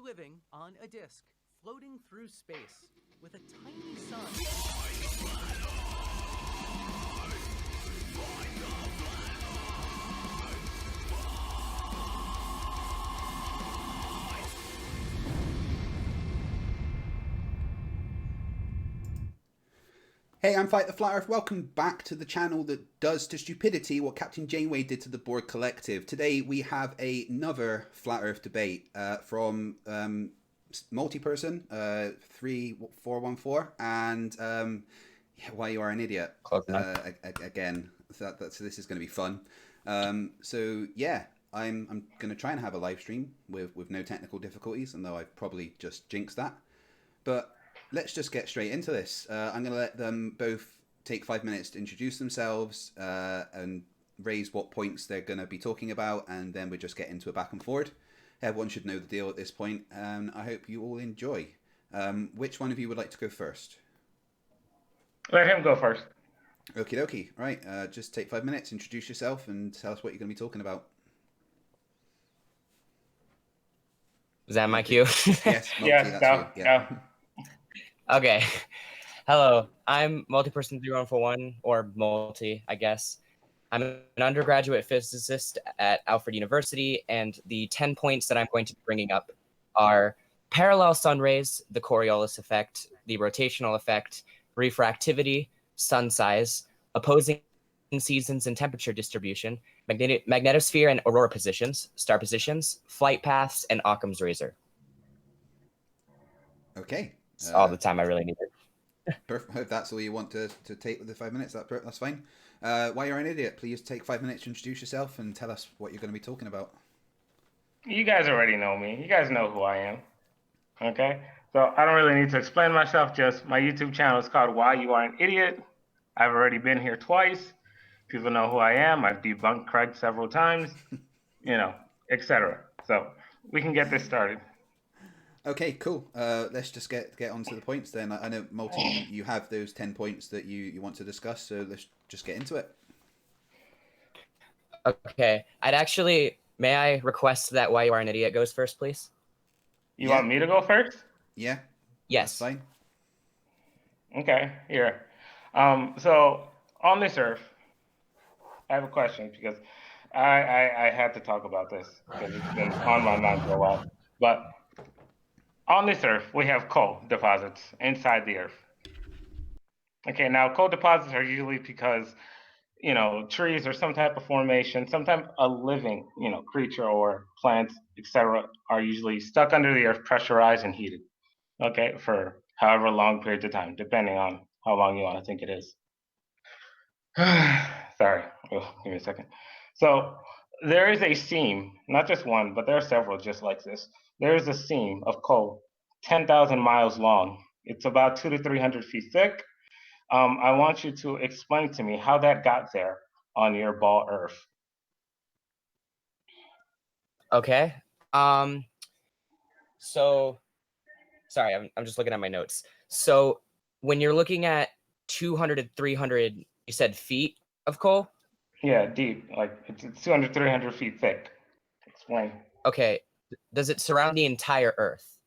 living on a disk, floating through space, with a tiny sun. Hey, I'm Fight the Flat Earth. Welcome back to the channel that does to stupidity what Captain Janeway did to the Borg Collective. Today we have another Flat Earth debate from Multiperson 3414 and Why You Are an Idiot. Again, so this is going to be fun. So yeah, I'm going to try and have a live stream with no technical difficulties, although I've probably just jinxed that. But let's just get straight into this. I'm going to let them both take 5 minutes to introduce themselves and raise what points they're going to be talking about, and then we just get into a back and forward. Everyone should know the deal at this point, and I hope you all enjoy. Which one of you would like to go first? Let him go first. Okie dokie. Right, just take 5 minutes, introduce yourself, and tell us what you're going to be talking about. Is that my cue? Yes, Multi, yes, that's go, you. Yeah. go. Okay. Hello, I'm Multiperson3141, or Multi, I guess. I'm an undergraduate physicist at Alfred University, and the 10 points that I'm going to be bringing up are parallel sun rays, the Coriolis effect, the rotational effect, refractivity, sun size, opposing seasons and temperature distribution, magnetosphere and aurora positions, star positions, flight paths, and Occam's razor. Okay. That's all the time I really needed. Perfect. If that's all you want to take with the 5 minutes, that's fine. Why You're an Idiot, please take 5 minutes to introduce yourself and tell us what you're going to be talking about. You guys already know me. You guys know who I am. Okay? So I don't really need to explain myself. Just my YouTube channel is called Why You Are an Idiot. I've already been here twice. People know who I am. I've debunked Craig several times, etc. So we can get this started. Okay, cool. Let's just get on to the points then. I know, Multi, you have those 10 points that you want to discuss, so let's just get into it. Okay. May I request that Why You Are an Idiot goes first, please? You want me to go first? Yeah. Yes. That's fine. Okay, here. So on this Earth, I have a question because I had to talk about this because it's been on my mind for a while. But on this Earth, we have coal deposits inside the Earth. Okay, now coal deposits are usually because, trees or some type of formation, some type of living, creature or plants, etc., are usually stuck under the Earth, pressurized and heated. Okay, for however long periods of time, depending on how long you want to think it is. Sorry, give me a second. So there is a seam, not just one, but there are several just like this. There is a seam of coal, 10,000 miles long. It's about 200 to 300 feet thick. I want you to explain to me how that got there on your ball Earth. Okay. So, sorry, I'm just looking at my notes. So when you're looking at 200 to 300, you said feet of coal? Yeah, deep, like it's 200, 300 feet thick. Explain. Okay. Does it surround the entire Earth?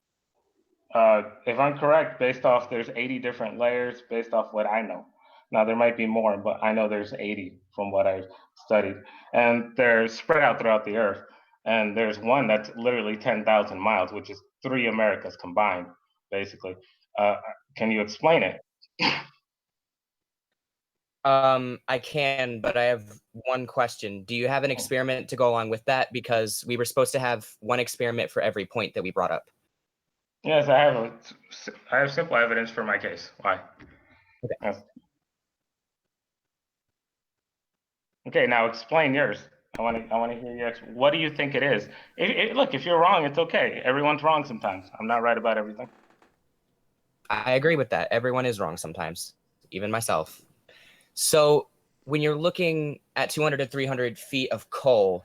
If I'm correct, based off there's 80 different layers based off what I know. Now there might be more, but I know there's 80 from what I've studied, and they're spread out throughout the Earth. And there's one that's literally 10,000 miles, which is 3 Americas combined, basically. Can you explain it? I can, but I have one question. Do you have an experiment to go along with that? Because we were supposed to have one experiment for every point that we brought up. Yes, I have simple evidence for my case. Why? Okay. Yes. Okay, now explain yours. I want to hear your. What do you think it is? Look, if you're wrong, it's okay. Everyone's wrong sometimes. I'm not right about everything. I agree with that. Everyone is wrong sometimes, even myself. So when you're looking at 200 to 300 feet of coal,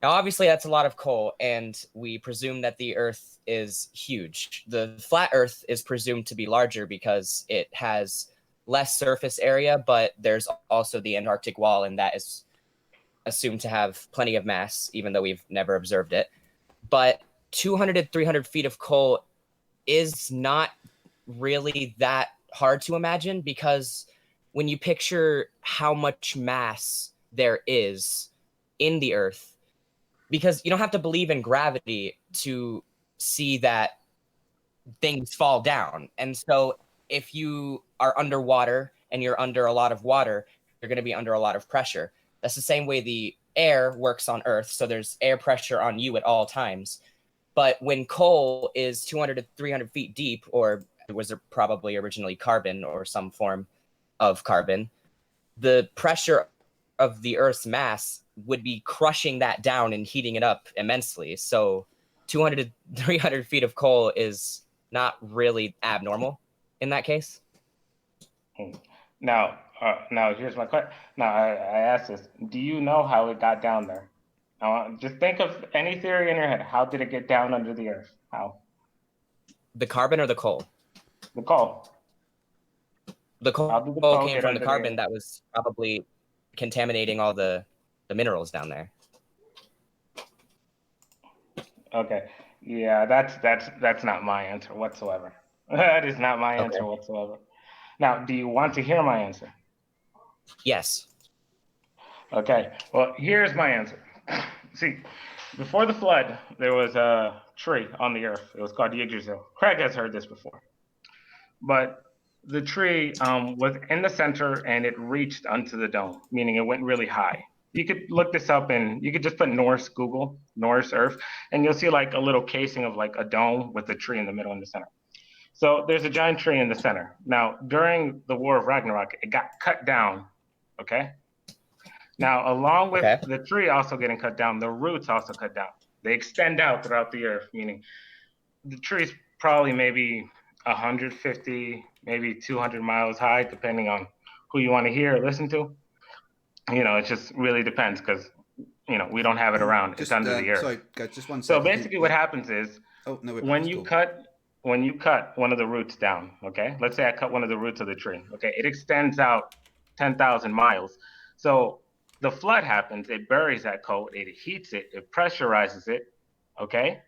now obviously that's a lot of coal, and we presume that the Earth is huge. The flat Earth is presumed to be larger because it has less surface area, but there's also the Antarctic wall, and that is assumed to have plenty of mass, even though we've never observed it. But 200 to 300 feet of coal is not really that hard to imagine, because when you picture how much mass there is in the Earth, because you don't have to believe in gravity to see that things fall down. And so if you are underwater and you're under a lot of water, you're going to be under a lot of pressure. That's the same way the air works on Earth. So there's air pressure on you at all times. But when coal is 200 to 300 feet deep, or was it probably originally carbon or some form of carbon, the pressure of the Earth's mass would be crushing that down and heating it up immensely. So 200 to 300 feet of coal is not really abnormal in that case. Now, here's my question. Now, I asked this. Do you know how it got down there? Just think of any theory in your head. How did it get down under the Earth? How? The carbon or the coal? The coal. The How did the coal coal came get from the under carbon Earth? that was probably contaminating all the minerals down there. Okay. Yeah, that's not my answer whatsoever. That is not my answer whatsoever. Now, do you want to hear my answer? Yes. Okay. Well, here's my answer. See, before the flood, there was a tree on the Earth. It was called Yggdrasil. Craig has heard this before. But the tree was in the center and it reached onto the dome, meaning it went really high. You could look this up and you could just put Google Norse Earth, and you'll see like a little casing of like a dome with a tree in the middle in the center. So there's a giant tree in the center. Now, during the War of Ragnarok, it got cut down, okay? Now, along with the tree also getting cut down, the roots also cut down. They extend out throughout the Earth, meaning the tree's probably maybe 150, maybe 200 miles high, depending on who you want to hear or listen to. It just really depends because, we don't have it around. It's under the Earth. Sorry, guys, just one So second. basically what happens is when you cut one of the roots down, okay? Let's say I cut one of the roots of the tree, okay? It extends out 10,000 miles. So the flood happens, it buries that coal, it heats it, it pressurizes it, okay?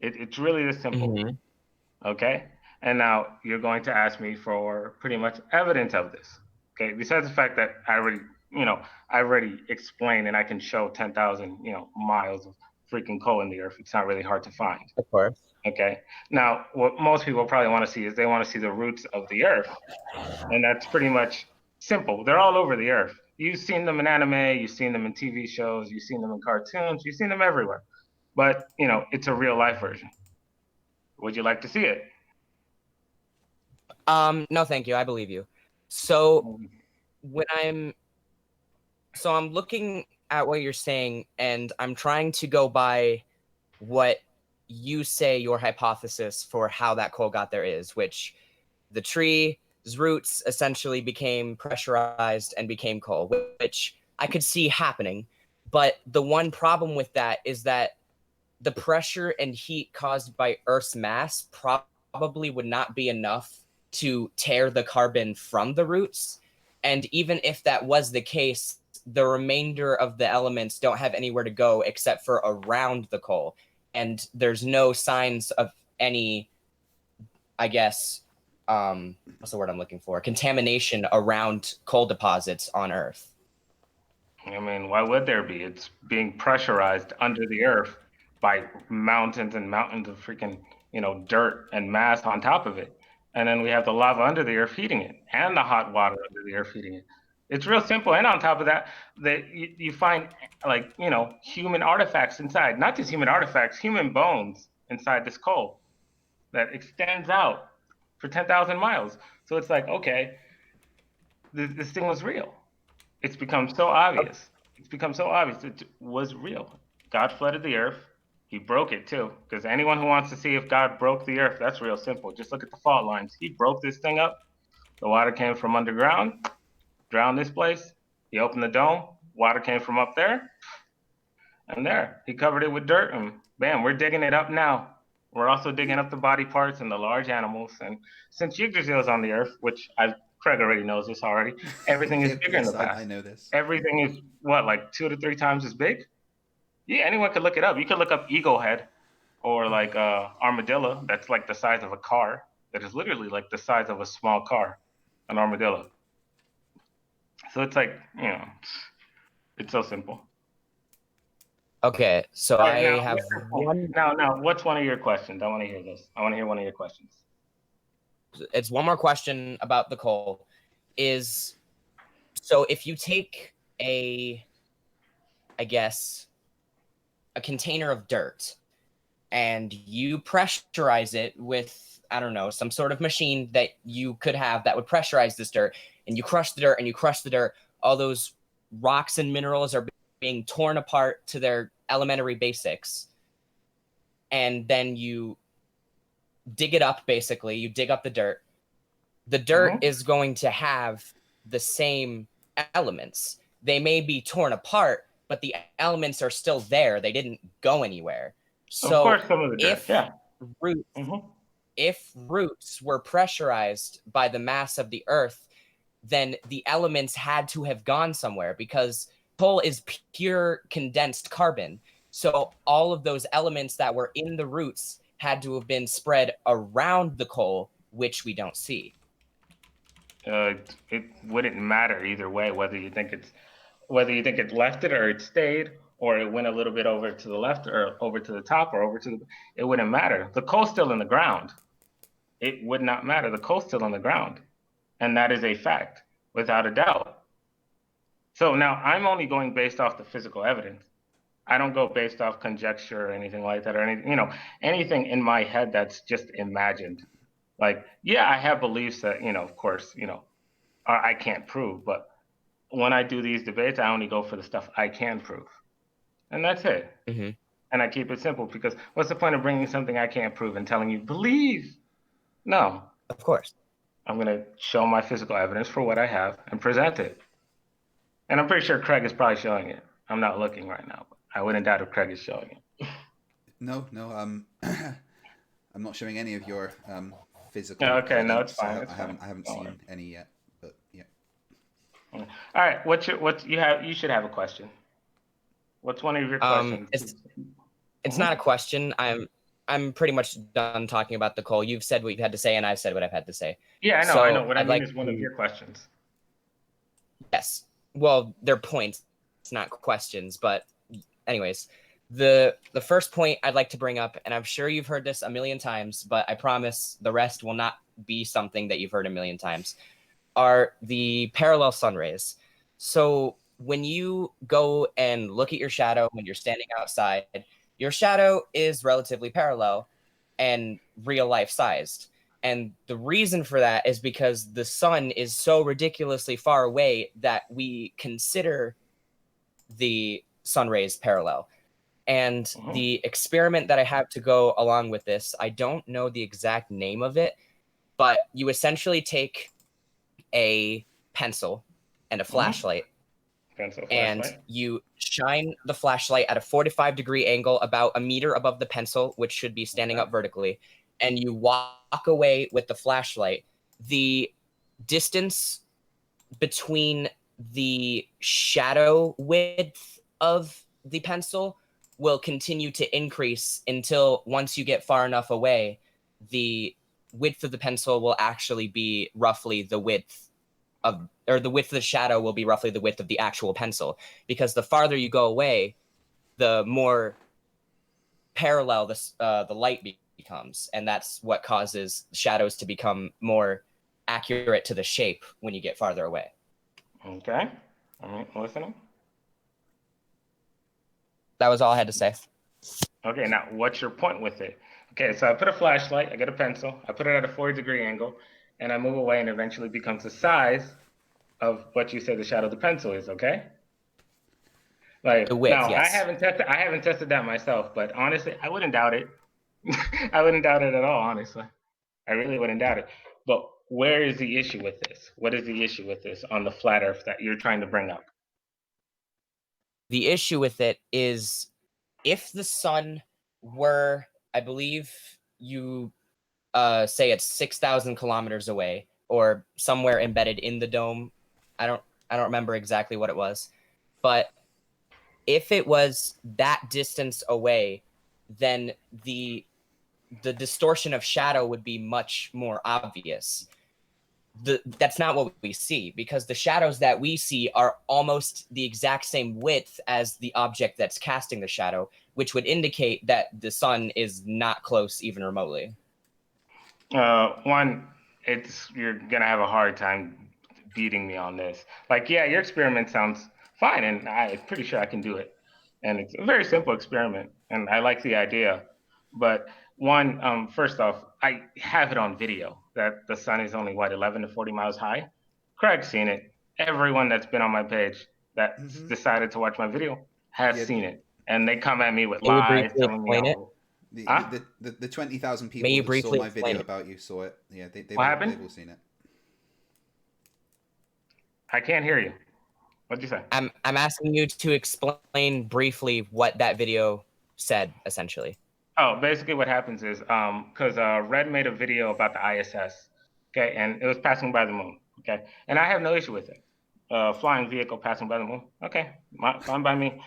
It's really this simple, okay? And now you're going to ask me for pretty much evidence of this, okay? Besides the fact that I already explained and I can show 10,000, miles of freaking coal in the Earth. It's not really hard to find. Of course. Okay. Now, what most people probably want to see is they want to see the roots of the Earth. And that's pretty much simple. They're all over the Earth. You've seen them in anime, you've seen them in TV shows, you've seen them in cartoons, you've seen them everywhere. But, it's a real life version. Would you like to see it? No, thank you. I believe you. So I'm looking at what you're saying, and I'm trying to go by what you say your hypothesis for how that coal got there is, which the tree's roots essentially became pressurized and became coal, which I could see happening. But the one problem with that is that the pressure and heat caused by Earth's mass probably would not be enough to tear the carbon from the roots. And even if that was the case, the remainder of the elements don't have anywhere to go except for around the coal. And there's no signs of any, I guess, what's the word I'm looking for? Contamination around coal deposits on Earth. I mean, why would there be? It's being pressurized under the Earth by mountains and mountains of freaking, dirt and mass on top of it. And then we have the lava under the Earth heating it, and the hot water under the Earth heating it. It's real simple. And on top of that, you find like, human artifacts inside, not just human artifacts, human bones inside this coal that extends out for 10,000 miles. So it's like, okay, this thing was real. It's become so obvious. It was real. God flooded the Earth. He broke it too, because anyone who wants to see if God broke the Earth, that's real simple. Just look at the fault lines. He broke this thing up. The water came from underground, drowned this place. He opened the dome. Water came from up there, and there. He covered it with dirt, and bam, we're digging it up now. We're also digging up the body parts and the large animals. And since Yggdrasil is on the Earth, which Craig already knows this already, everything is bigger in the past. I know this. Everything is what, like 2 to 3 times as big? Yeah, anyone could look it up. You could look up Eagle Head. or like armadillo that's like the size of a car, that is literally like the size of a small car, an armadillo. So it's like, it's so simple. Okay, so All right, I now, have one. now, what's one of your questions? I want to hear this. I want to hear one of your questions. It's one more question about the coal. Is so if you take I guess, a container of dirt and you pressurize it with, I don't know, some sort of machine that you could have that would pressurize this dirt, and you crush the dirt and you crush the dirt, all those rocks and minerals are being torn apart to their elementary basics. And then you dig it up, basically. You dig up the dirt. The dirt is going to have the same elements. They may be torn apart, but the elements are still there. They didn't go anywhere. So of course, some of the dirt, yeah. If roots were pressurized by the mass of the earth, then the elements had to have gone somewhere, because coal is pure condensed carbon. So all of those elements that were in the roots had to have been spread around the coal, which we don't see. It wouldn't matter either way, whether you think it left it or it stayed, or it went a little bit over to the left or over to the top or over to the, it wouldn't matter. The coal's still in the ground. It would not matter. The coal's still in the ground. And that is a fact, without a doubt. So now I'm only going based off the physical evidence. I don't go based off conjecture or anything like that, or anything in my head that's just imagined. Like, yeah, I have beliefs that, of course, I can't prove, but when I do these debates, I only go for the stuff I can prove. And that's it. Mm-hmm. And I keep it simple, because what's the point of bringing something I can't prove and telling you, believe? No. Of course. I'm going to show my physical evidence for what I have and present it. And I'm pretty sure Craig is probably showing it. I'm not looking right now, but I wouldn't doubt if Craig is showing it. No, I'm not showing any of your physical. Okay, evidence. no, it's fine. I haven't seen any yet, but yeah. All right, you should have a question. What's one of your questions? It's not a question. I'm pretty much done talking about the coal. You've said what you've had to say, and I've said what I've had to say. Yeah, I know. So I know. What I mean like is one of your questions. Yes. Well, they're points. It's not questions. But anyways, the first point I'd like to bring up, and I'm sure you've heard this a million times, but I promise the rest will not be something that you've heard a million times, are the parallel sun rays. So when you go and look at your shadow when you're standing outside, your shadow is relatively parallel and real life sized. And the reason for that is because the sun is so ridiculously far away that we consider the sun rays parallel. And the experiment that I have to go along with this, I don't know the exact name of it, but you essentially take a pencil and a flashlight, and you shine the flashlight at a 45-degree angle about a meter above the pencil, which should be standing up vertically, and you walk away with the flashlight. The distance between the shadow width of the pencil will continue to increase until once you get far enough away, the width of the pencil will actually be roughly the width of, or the width of the shadow will be roughly the width of the actual pencil, because the farther you go away, the more parallel the light becomes, and that's what causes shadows to become more accurate to the shape when you get farther away. Okay, I'm listening. That was all I had to say. Okay, now what's your point with it? Okay, so I put a flashlight, I get a pencil, I put it at a 40-degree angle, and I move away, and eventually becomes the size of what you say the shadow of the pencil is. Okay. Like, the width, now, yes. I haven't tested that myself, but honestly, I wouldn't doubt it. I wouldn't doubt it at all, honestly. I really wouldn't doubt it. But where is the issue with this? What is the issue with this on the flat Earth that you're trying to bring up? The issue with it is, if the sun were, I believe you say it's 6,000 kilometers away, or somewhere embedded in the dome. I don't remember exactly what it was, but if it was that distance away, then the distortion of shadow would be much more obvious. That's not what we see, because the shadows that we see are almost the exact same width as the object that's casting the shadow, which would indicate that the sun is not close even remotely. One, you're gonna have a hard time beating me on this. Like, yeah, your experiment sounds fine, and I'm pretty sure I can do it. And it's a very simple experiment, and I like the idea. But one, first off, I have it on video that the sun is only 11 to 40 miles high. Craig's seen it. Everyone that's been on my page that decided to watch my video has seen it, and they come at me with Can you lies, briefly telling me, explain it? The 20,000 May people you that saw briefly my video explain it? about you saw it. Yeah, they've What all, happened? they've all seen it. I can't hear you. What'd you say? I'm asking you to explain briefly what that video said, essentially. Oh, basically what happens is, because Red made a video about the ISS, okay, and it was passing by the moon, okay, and I have no issue with it. Flying vehicle passing by the moon, okay, fine by me.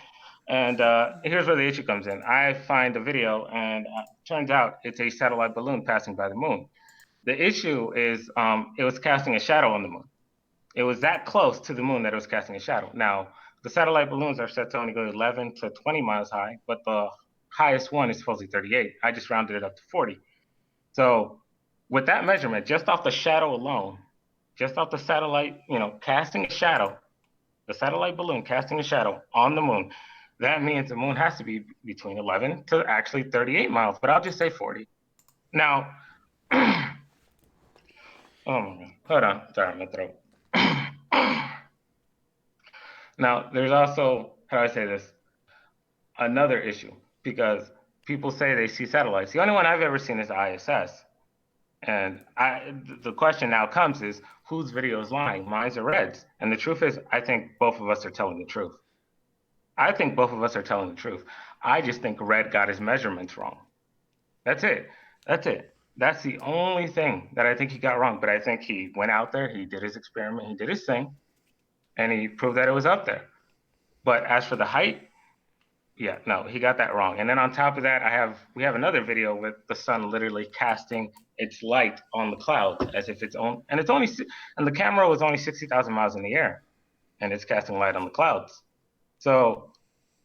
And here's where the issue comes in. I find the video, and turns out it's a satellite balloon passing by the moon. The issue is, it was casting a shadow on the moon. It was that close to the moon that it was casting a shadow. Now, the satellite balloons are set to only go 11 to 20 miles high, but the highest one is supposedly 38. I just rounded it up to 40. So with that measurement, just off the shadow alone, just off the satellite, casting a shadow, the satellite balloon casting a shadow on the moon, that means the moon has to be between 11 to actually 38 miles, but I'll just say 40. Now, oh my God, hold on, sorry, my throat. Now, there's also, how do I say this? Another issue, because people say they see satellites. The only one I've ever seen is ISS. And the question now comes is, whose video is lying, mine's or Red's? And the truth is, I think both of us are telling the truth. I think both of us are telling the truth. I just think Red got his measurements wrong. That's it. That's it. That's the only thing that I think he got wrong. But I think he went out there, he did his experiment, he did his thing, and he proved that it was up there. But as for the height, yeah, no, he got that wrong. And then on top of that, we have another video with the sun literally casting its light on the clouds as if it's on, and the camera was only 60,000 miles in the air, and it's casting light on the clouds. So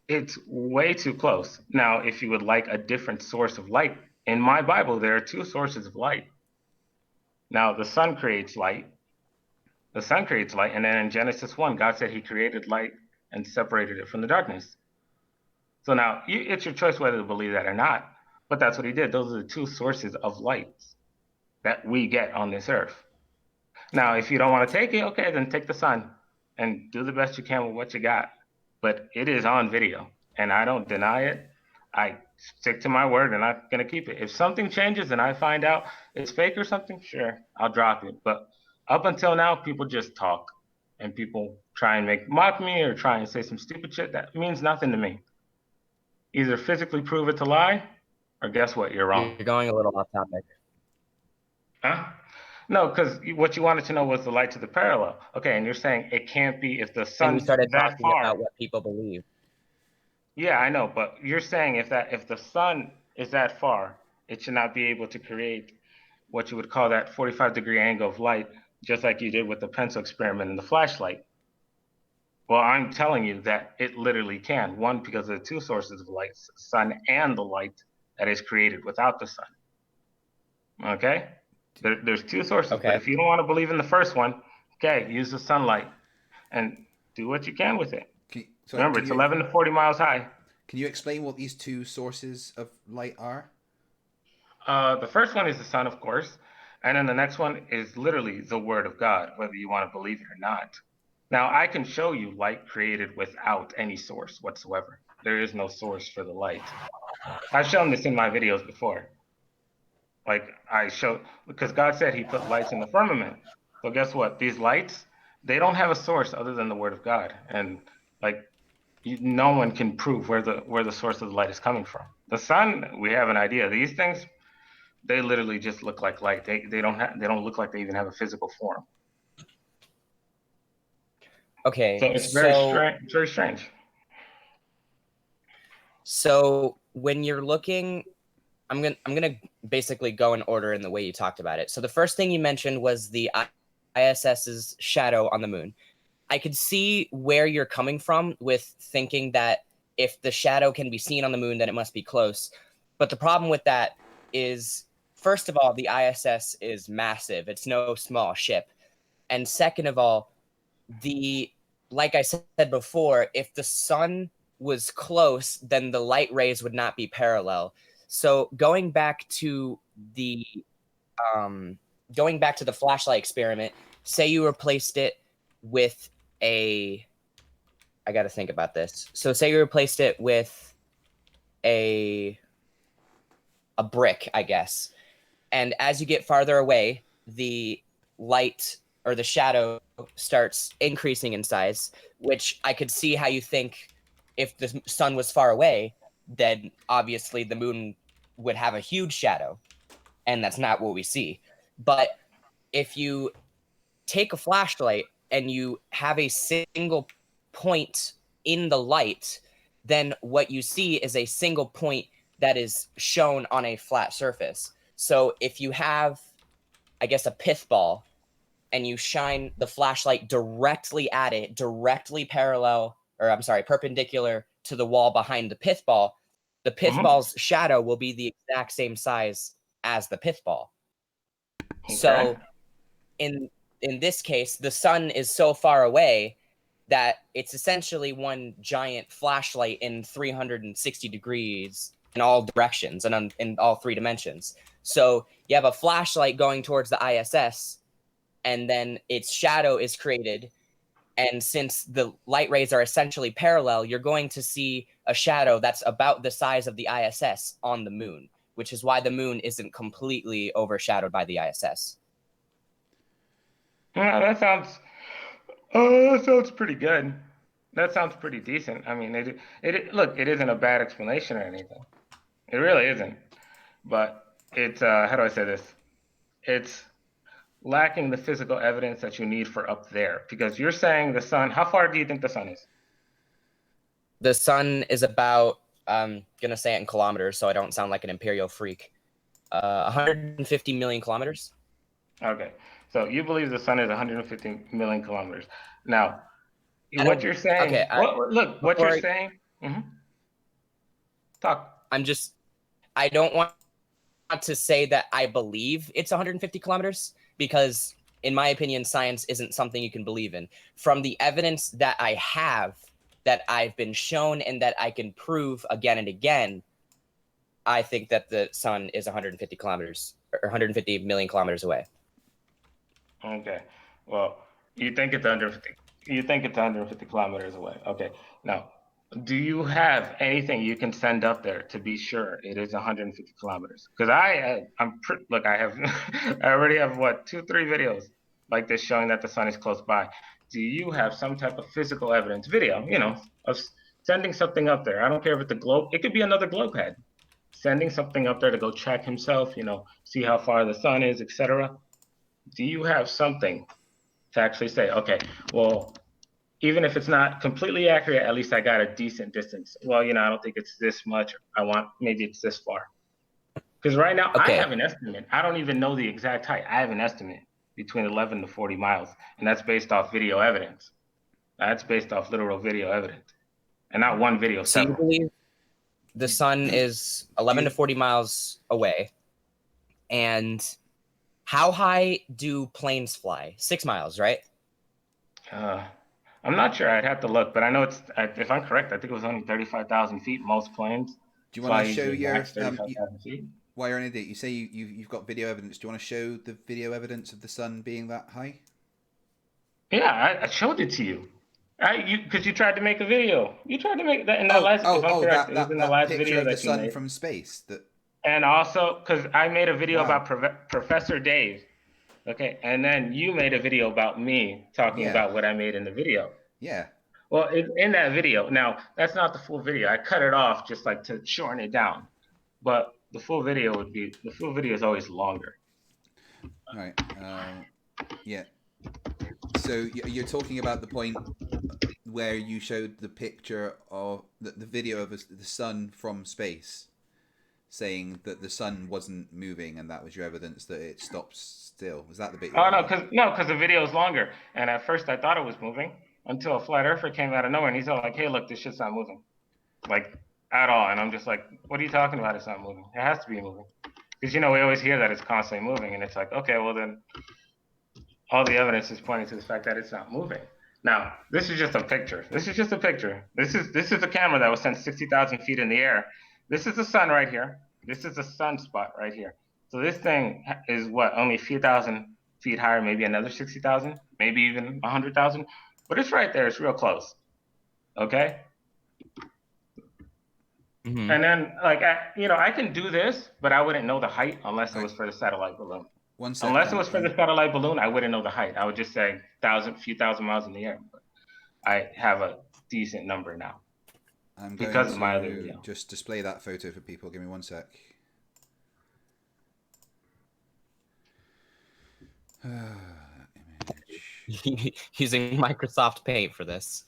it's way too close. Now, if you would like a different source of light, in my Bible, there are two sources of light. Now, the sun creates light. The sun creates light, and then in Genesis 1, God said he created light and separated it from the darkness. So now it's your choice whether to believe that or not, but that's what he did. Those are the two sources of light that we get on this earth. Now, if you don't want to take it, okay, then take the sun and do the best you can with what you got. But it is on video, and I don't deny it. I stick to my word, and I'm going to keep it. If something changes and I find out it's fake or something, sure, I'll drop it. But up until now, people just talk, and people try and mock me or try and say some stupid shit that means nothing to me. Either physically prove it to lie, or guess what? You're wrong. You're going a little off topic. Huh? No, because what you wanted to know was the light to the parallel. Okay, and you're saying it can't be if the And we sun's started that talking far. about what people believe. Yeah, I know, but you're saying if the sun is that far, it should not be able to create what you would call that 45-degree angle of light, just like you did with the pencil experiment and the flashlight. Well, I'm telling you that it literally can. One, because of the two sources of light, the sun and the light that is created without the sun. Okay? There's two sources, Okay. but if you don't want to believe in the first one, okay, use the sunlight and do what you can with it. Remember, it's 11 to 40 miles high. Can you explain what these two sources of light are? The first one is the sun, of course, and then the next one is literally the word of God, whether you want to believe it or not. Now, I can show you light created without any source whatsoever. There is no source for the light. I've shown this in my videos before. Like I showed, because God said he put lights in the firmament. So guess what? These lights, they don't have a source other than the word of God. And like no one can prove where the source of the light is coming from. The sun, we have an idea. These things, they literally just look like light. They don't look like they even have a physical form. Okay. So it's very strange. Very strange. So when you're looking, I'm gonna basically go in order in the way you talked about it. So the first thing you mentioned was the ISS's shadow on the moon. I could see where you're coming from with thinking that if the shadow can be seen on the moon, then it must be close. But the problem with that is, first of all, the ISS is massive. It's no small ship. And second of all, like I said before, if the sun was close, then the light rays would not be parallel. So going back to the flashlight experiment, say you replaced it with I got to think about this. So say you replaced it with a brick, I guess. And as you get farther away, the light or the shadow starts increasing in size, which I could see how you think if the sun was far away, then obviously the moon would have a huge shadow. And that's not what we see. But if you take a flashlight and you have a single point in the light, then what you see is a single point that is shown on a flat surface. So if you have, I guess, a pith ball, and you shine the flashlight directly at it, perpendicular to the wall behind the pith ball, the pith ball's shadow will be the exact same size as the pith ball. Okay. So in this case, the sun is so far away that it's essentially one giant flashlight in 360 degrees in all directions and in all three dimensions. So you have a flashlight going towards the ISS, and then its shadow is created. And since the light rays are essentially parallel, you're going to see a shadow that's about the size of the ISS on the moon, which is why the moon isn't completely overshadowed by the ISS. Yeah, that sounds pretty good. That sounds pretty decent. I mean, it isn't a bad explanation or anything. It really isn't. But it's how do I say this? It's lacking the physical evidence that you need for up there, because you're saying the sun. How far do you think the sun is? The sun is about, I'm gonna say it in kilometers so I don't sound like an imperial freak. 150 million kilometers. Okay, so you believe the sun is 150 million kilometers. Now, what you're saying. Okay, what you're saying. Talk. I don't want to say that I believe it's 150 kilometers, because in my opinion, science isn't something you can believe in. From the evidence that I have, that I've been shown and that I can prove again and again, I think that the sun is 150 kilometers or 150 million kilometers away. Okay. Well, you think it's 150. You think it's 150 kilometers away. Okay. Now, do you have anything you can send up there to be sure it is 150 kilometers? Because I have I already have 2-3 videos like this showing that the sun is close by. Do you have some type of physical evidence, video, of sending something up there? I don't care if it's a globe. It could be another globe head. Sending something up there to go check himself, see how far the sun is, etc. Do you have something to actually say, okay, well, even if it's not completely accurate, at least I got a decent distance. Well, I don't think it's this much. Maybe it's this far. Because right now, okay, I have an estimate. I don't even know the exact height. I have an estimate between 11 to 40 miles, and that's based off video evidence. That's based off literal video evidence, and not one video. So you believe the sun is 11 to 40 miles away, and how high do planes fly? 6 miles, right? I'm not sure. I'd have to look, but I know it's. If I'm correct, I think it was only 35,000 feet. Most planes. Do you want to show your? While you're an idiot, you say you've got video evidence. Do you want to show the video evidence of the sun being that high? Yeah, I showed it to you. Because you tried to make a video. You tried to make that in that last. If I'm correct, it was in the last video that you made. The sun from space. And also, because I made a video about Professor Dave. Okay, and then you made a video about me talking about what I made in the video. Yeah. Well, in that video, now that's not the full video. I cut it off just like to shorten it down. But the full video is always longer. All right. Yeah. So you're talking about the point where you showed the picture of the video of the sun from space, saying that the sun wasn't moving, and that was your evidence that it stops still. Was that the bit? Oh no, because the video is longer, and at first I thought it was moving until a flat earther came out of nowhere, and he's all like, "Hey, look, this shit's not moving, like at all." And I'm just like, "What are you talking about? It's not moving. It has to be moving." Because we always hear that it's constantly moving, and it's like, okay, well then, all the evidence is pointing to the fact that it's not moving. Now, this is just a picture. This is a camera that was sent 60,000 feet in the air. This is the sun right here. This is the sunspot right here. So this thing is what, only a few thousand feet higher, maybe another 60,000, maybe even 100,000, but it's right there. It's real close. Okay. Mm-hmm. And then, like, I can do this, but I wouldn't know the height unless it was for the satellite balloon. Unless it was for the satellite balloon, I wouldn't know the height. I would just say few thousand miles in the air. But I have a decent number now. I'm because of my other going to video. just display that photo for people. Give me 1 sec. Image. Using Microsoft Paint for this.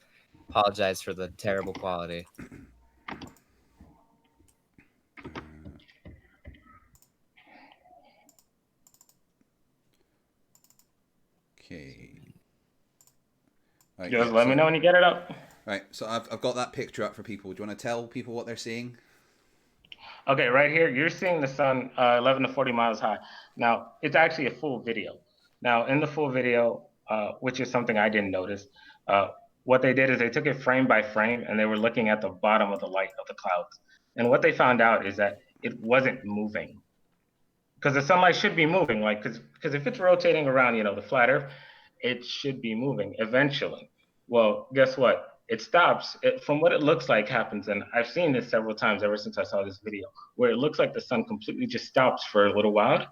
Apologize for the terrible quality. Okay. Right, Just let me know when you get it up. Right, so I've got that picture up for people. Do you want to tell people what they're seeing? Okay, right here, you're seeing the sun 11 to 40 miles high. Now, it's actually a full video. Now, in the full video, which is something I didn't notice, what they did is they took it frame by frame, and they were looking at the bottom of the light of the clouds. And what they found out is that it wasn't moving. Because the sunlight should be moving, like, because if it's rotating around, the flat Earth, it should be moving eventually. Well, guess what? It stops. From what it looks like happens, and I've seen this several times ever since I saw this video, where it looks like the sun completely just stops for a little while,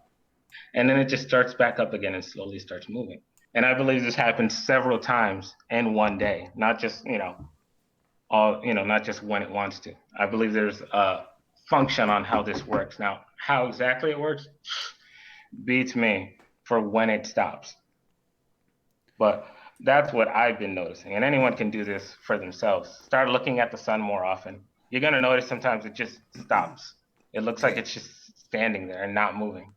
and then it just starts back up again and slowly starts moving. And I believe this happens several times in one day, not just not just when it wants to. I believe there's a function on how this works. Now, how exactly it works beats me for when it stops. But that's what I've been noticing. And anyone can do this for themselves. Start looking at the sun more often. You're going to notice sometimes it just stops. It looks like it's just standing there and not moving.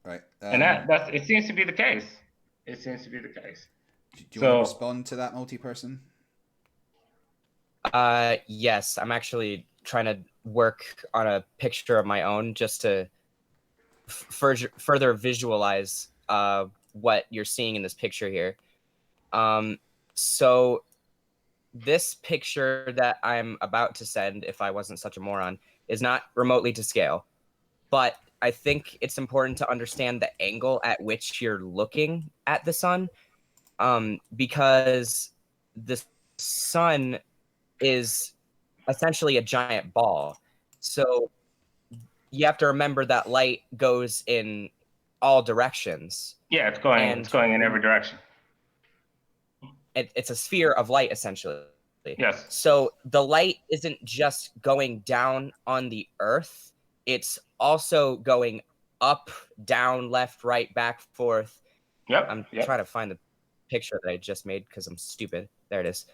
Right. And that's it seems to be the case. It seems to be the case. Do you want to respond to that, Multiperson? Yes, I'm actually trying to work on a picture of my own just to further visualize what you're seeing in this picture here. So this picture that I'm about to send, if I wasn't such a moron, is not remotely to scale, but I think it's important to understand the angle at which you're looking at the sun, because the sun is essentially a giant ball. So you have to remember that light goes in all directions. Yeah, it's going in every direction. It's a sphere of light, essentially. Yes. So the light isn't just going down on the Earth. It's also going up, down, left, right, back, forth. Yep. I'm trying to find the picture that I just made because I'm stupid. There it is.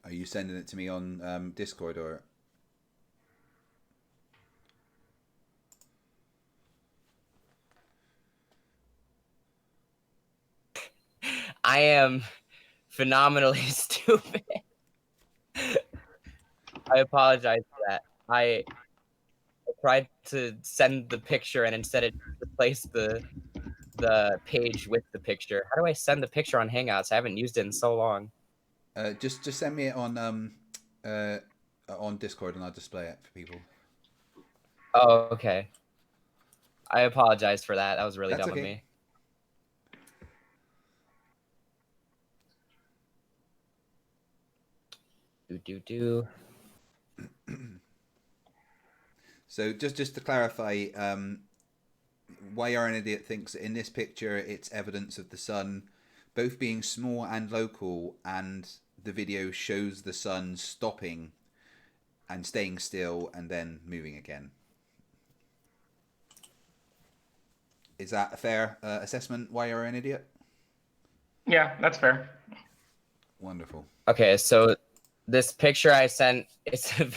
Are you sending it to me on Discord or? I am phenomenally stupid. I apologize for that. I tried to send the picture and instead it replaced the page with the picture. How do I send the picture on Hangouts? I haven't used it in so long. Just send me it on Discord and I'll display it for people. Oh, okay. I apologize for that. That was really dumb of me. So just to clarify, Why You're an Idiot thinks that in this picture it's evidence of the sun both being small and local, and the video shows the sun stopping and staying still and then moving again. Is that a fair assessment why you're an idiot? Yeah, that's fair. Wonderful. Okay, so this picture I sent, it's a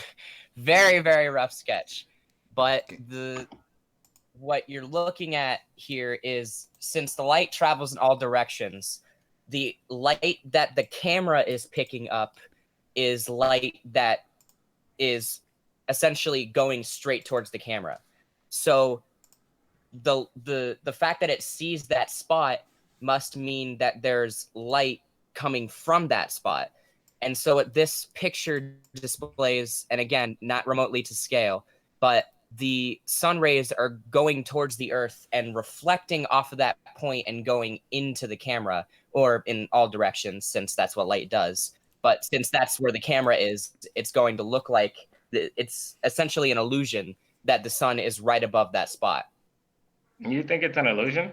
very, very rough sketch. But what you're looking at here is, since the light travels in all directions, the light that the camera is picking up is light that is essentially going straight towards the camera. So the fact that it sees that spot must mean that there's light coming from that spot. And so what this picture displays, and again, not remotely to scale, but the sun rays are going towards the earth and reflecting off of that point and going into the camera, or in all directions, since that's what light does. But since that's where the camera is, it's going to look like it's essentially an illusion that the sun is right above that spot. You think it's an illusion?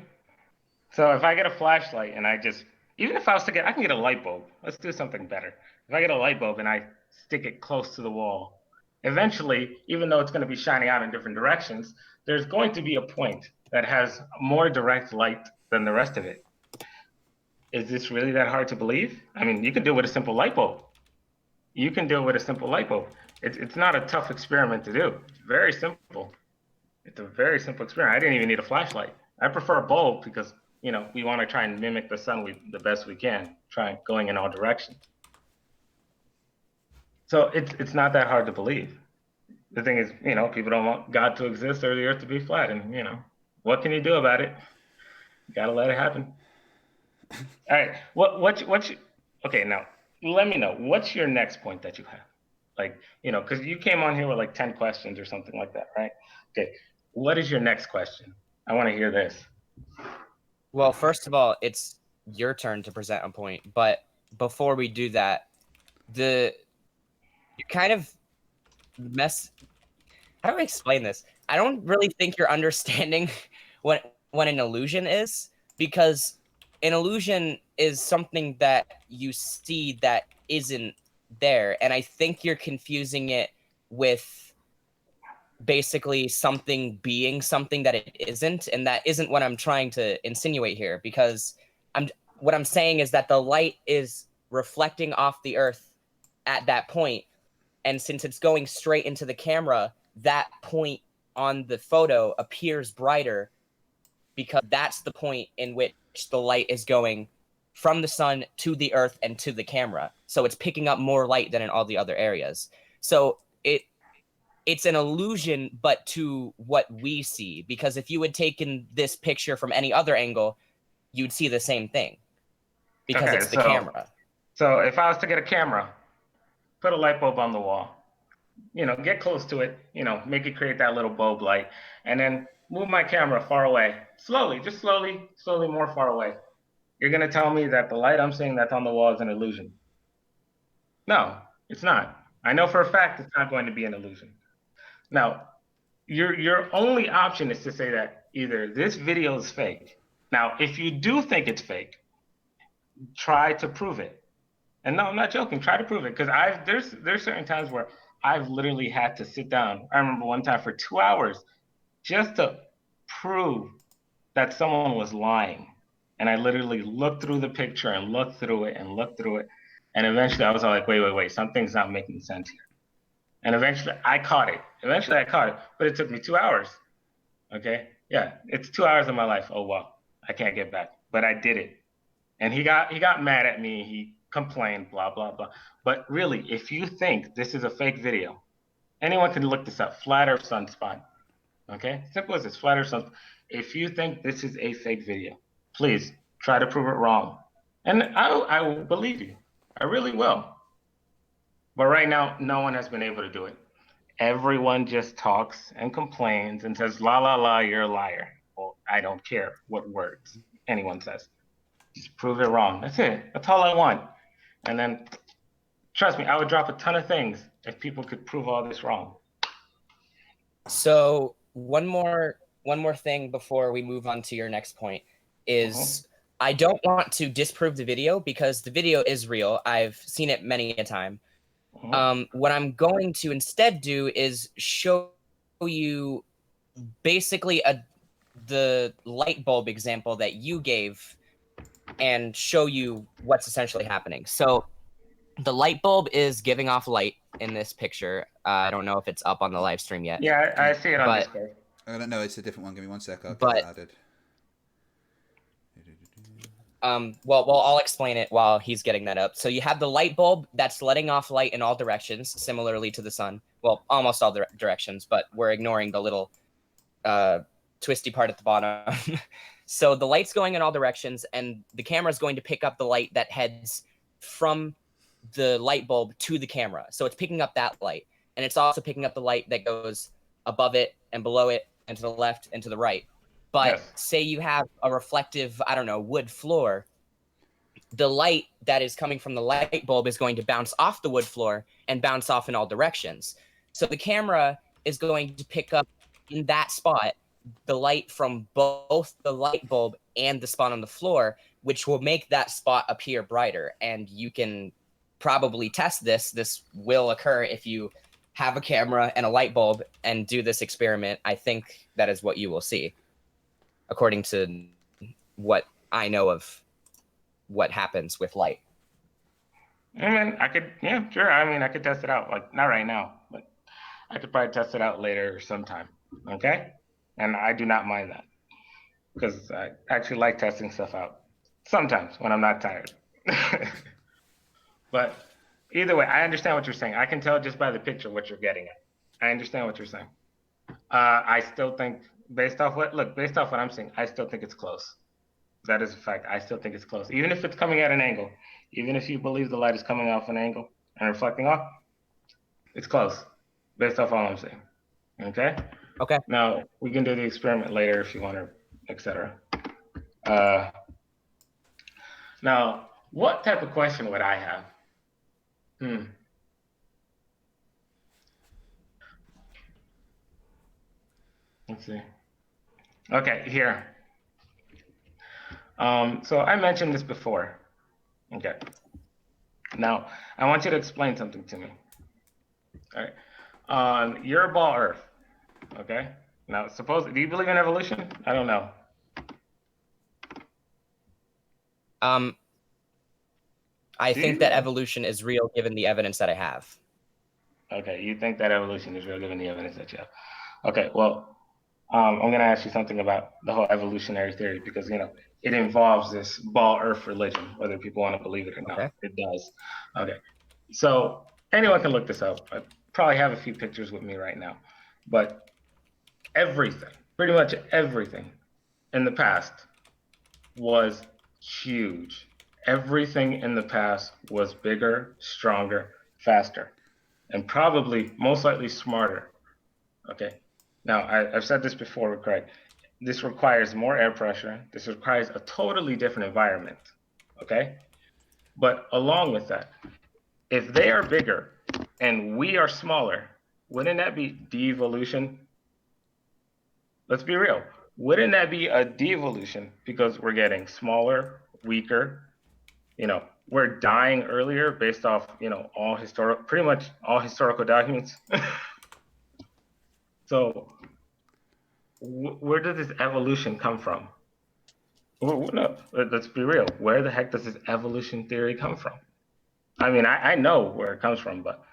So if I get a flashlight and even if I can get a light bulb. Let's do something better. If I get a light bulb and I stick it close to the wall, eventually, even though it's going to be shining out in different directions, there's going to be a point that has more direct light than the rest of it. Is this really that hard to believe? I mean, you can do it with a simple light bulb. It's not a tough experiment to do. It's very simple. It's a very simple experiment. I didn't even need a flashlight. I prefer a bulb because, we want to try and mimic the sun the best we can, try going in all directions. So it's not that hard to believe. The thing is, people don't want God to exist or the earth to be flat. And, what can you do about it? You got to let it happen. All right. Okay, now let me know. What's your next point that you have? Like, because you came on here with like 10 questions or something like that, right? Okay. What is your next question? I want to hear this. Well, first of all, it's your turn to present a point. But before we do that, you kind of how do I explain this? I don't really think you're understanding what an illusion is, because an illusion is something that you see that isn't there. And I think you're confusing it with basically something being something that it isn't, and that isn't what I'm trying to insinuate here, because what I'm saying is that the light is reflecting off the earth at that point, and since it's going straight into the camera, that point on the photo appears brighter because that's the point in which the light is going from the sun to the earth and to the camera. So it's picking up more light than in all the other areas. So it's an illusion, but to what we see, because if you had taken this picture from any other angle, you'd see the same thing, because it's the camera. So if I was to get a camera, put a light bulb on the wall, get close to it, make it create that little bulb light, and then move my camera far away, slowly more far away. You're going to tell me that the light I'm seeing that's on the wall is an illusion? No, it's not. I know for a fact it's not going to be an illusion. Now, your only option is to say that either this video is fake. Now, if you do think it's fake, try to prove it. And no, I'm not joking. Try to prove it, because there's certain times where I've literally had to sit down. I remember one time for 2 hours just to prove that someone was lying. And I literally looked through the picture and looked through it. And eventually I was all like, wait, something's not making sense here. And eventually I caught it. But it took me 2 hours. Okay? Yeah, it's 2 hours of my life. Oh, well, I can't get back. But I did it. And he got mad at me. He complained, blah, blah, blah. But really, if you think this is a fake video, anyone can look this up, flat Earth sunspot. Okay? Simple as this, flat Earth sunspot. If you think this is a fake video, please try to prove it wrong. And I will believe you. I really will. But right now, no one has been able to do it. Everyone just talks and complains and says, la, la, la, you're a liar. Well, I don't care what words anyone says. Just prove it wrong. That's it. That's all I want. And then, trust me, I would drop a ton of things if people could prove all this wrong. So one more thing before we move on to your next point is I don't want to disprove the video, because the video is real. I've seen it many a time. What I'm going to instead do is show you basically the light bulb example that you gave and show you what's essentially happening. So the light bulb is giving off light in this picture. I don't know if it's up on the live stream yet. Yeah, I see it on But- Discord. I don't know. It's a different one. Give me 1 sec. I'll get But- that added. Well, I'll explain it while he's getting that up. So you have the light bulb that's letting off light in all directions, similarly to the sun. Well, almost all directions, but we're ignoring the little twisty part at the bottom. So the light's going in all directions, and the camera is going to pick up the light that heads from the light bulb to the camera. So it's picking up that light, and it's also picking up the light that goes above it and below it and to the left and to the right. But Yes. say you have a reflective, I don't know, wood floor, the light that is coming from the light bulb is going to bounce off the wood floor and bounce off in all directions. So the camera is going to pick up in that spot the light from both the light bulb and the spot on the floor, which will make that spot appear brighter. And you can probably test this. This will occur if you have a camera and a light bulb and do this experiment. I think that is what you will see, according to what I know of what happens with light. I mean, yeah, sure. I mean, I could test it out. Like, not right now, but I could probably test it out later sometime. Okay? And I do not mind that, because I actually like testing stuff out sometimes when I'm not tired. But either way, I understand what you're saying. I can tell just by the picture what you're getting at. I understand what you're saying. I still think, based off what I'm seeing, I still think it's close. That is a fact. I still think it's close. Even if it's coming at an angle, even if you believe the light is coming off an angle and reflecting off, it's close, based off all I'm saying. Okay? Okay. Now, we can do the experiment later if you want to, etc. Now, what type of question would I have? Let's see. Okay, here. So I mentioned this before. Okay. Now, I want you to explain something to me. All right. On your ball Earth, okay? Now, do you believe in evolution? I don't know. I Do think you? that evolution is real given the evidence that I have. Okay, you think that evolution is real given the evidence that you have. Okay, well, I'm going to ask you something about the whole evolutionary theory, because, it involves this ball Earth religion, whether people want to believe it or not. Okay. It does. Okay, so anyone can look this up. I probably have a few pictures with me right now, but everything, pretty much everything in the past was huge. Everything in the past was bigger, stronger, faster, and probably most likely smarter. Okay. Now, I've said this before, Craig. This requires more air pressure. This requires a totally different environment. Okay. But along with that, if they are bigger and we are smaller, wouldn't that be devolution? Let's be real. Wouldn't that be a devolution because we're getting smaller, weaker? We're dying earlier based off, pretty much all historical documents. So where does this evolution come from? No, let's be real. Where the heck does this evolution theory come from? I mean, I know where it comes from, but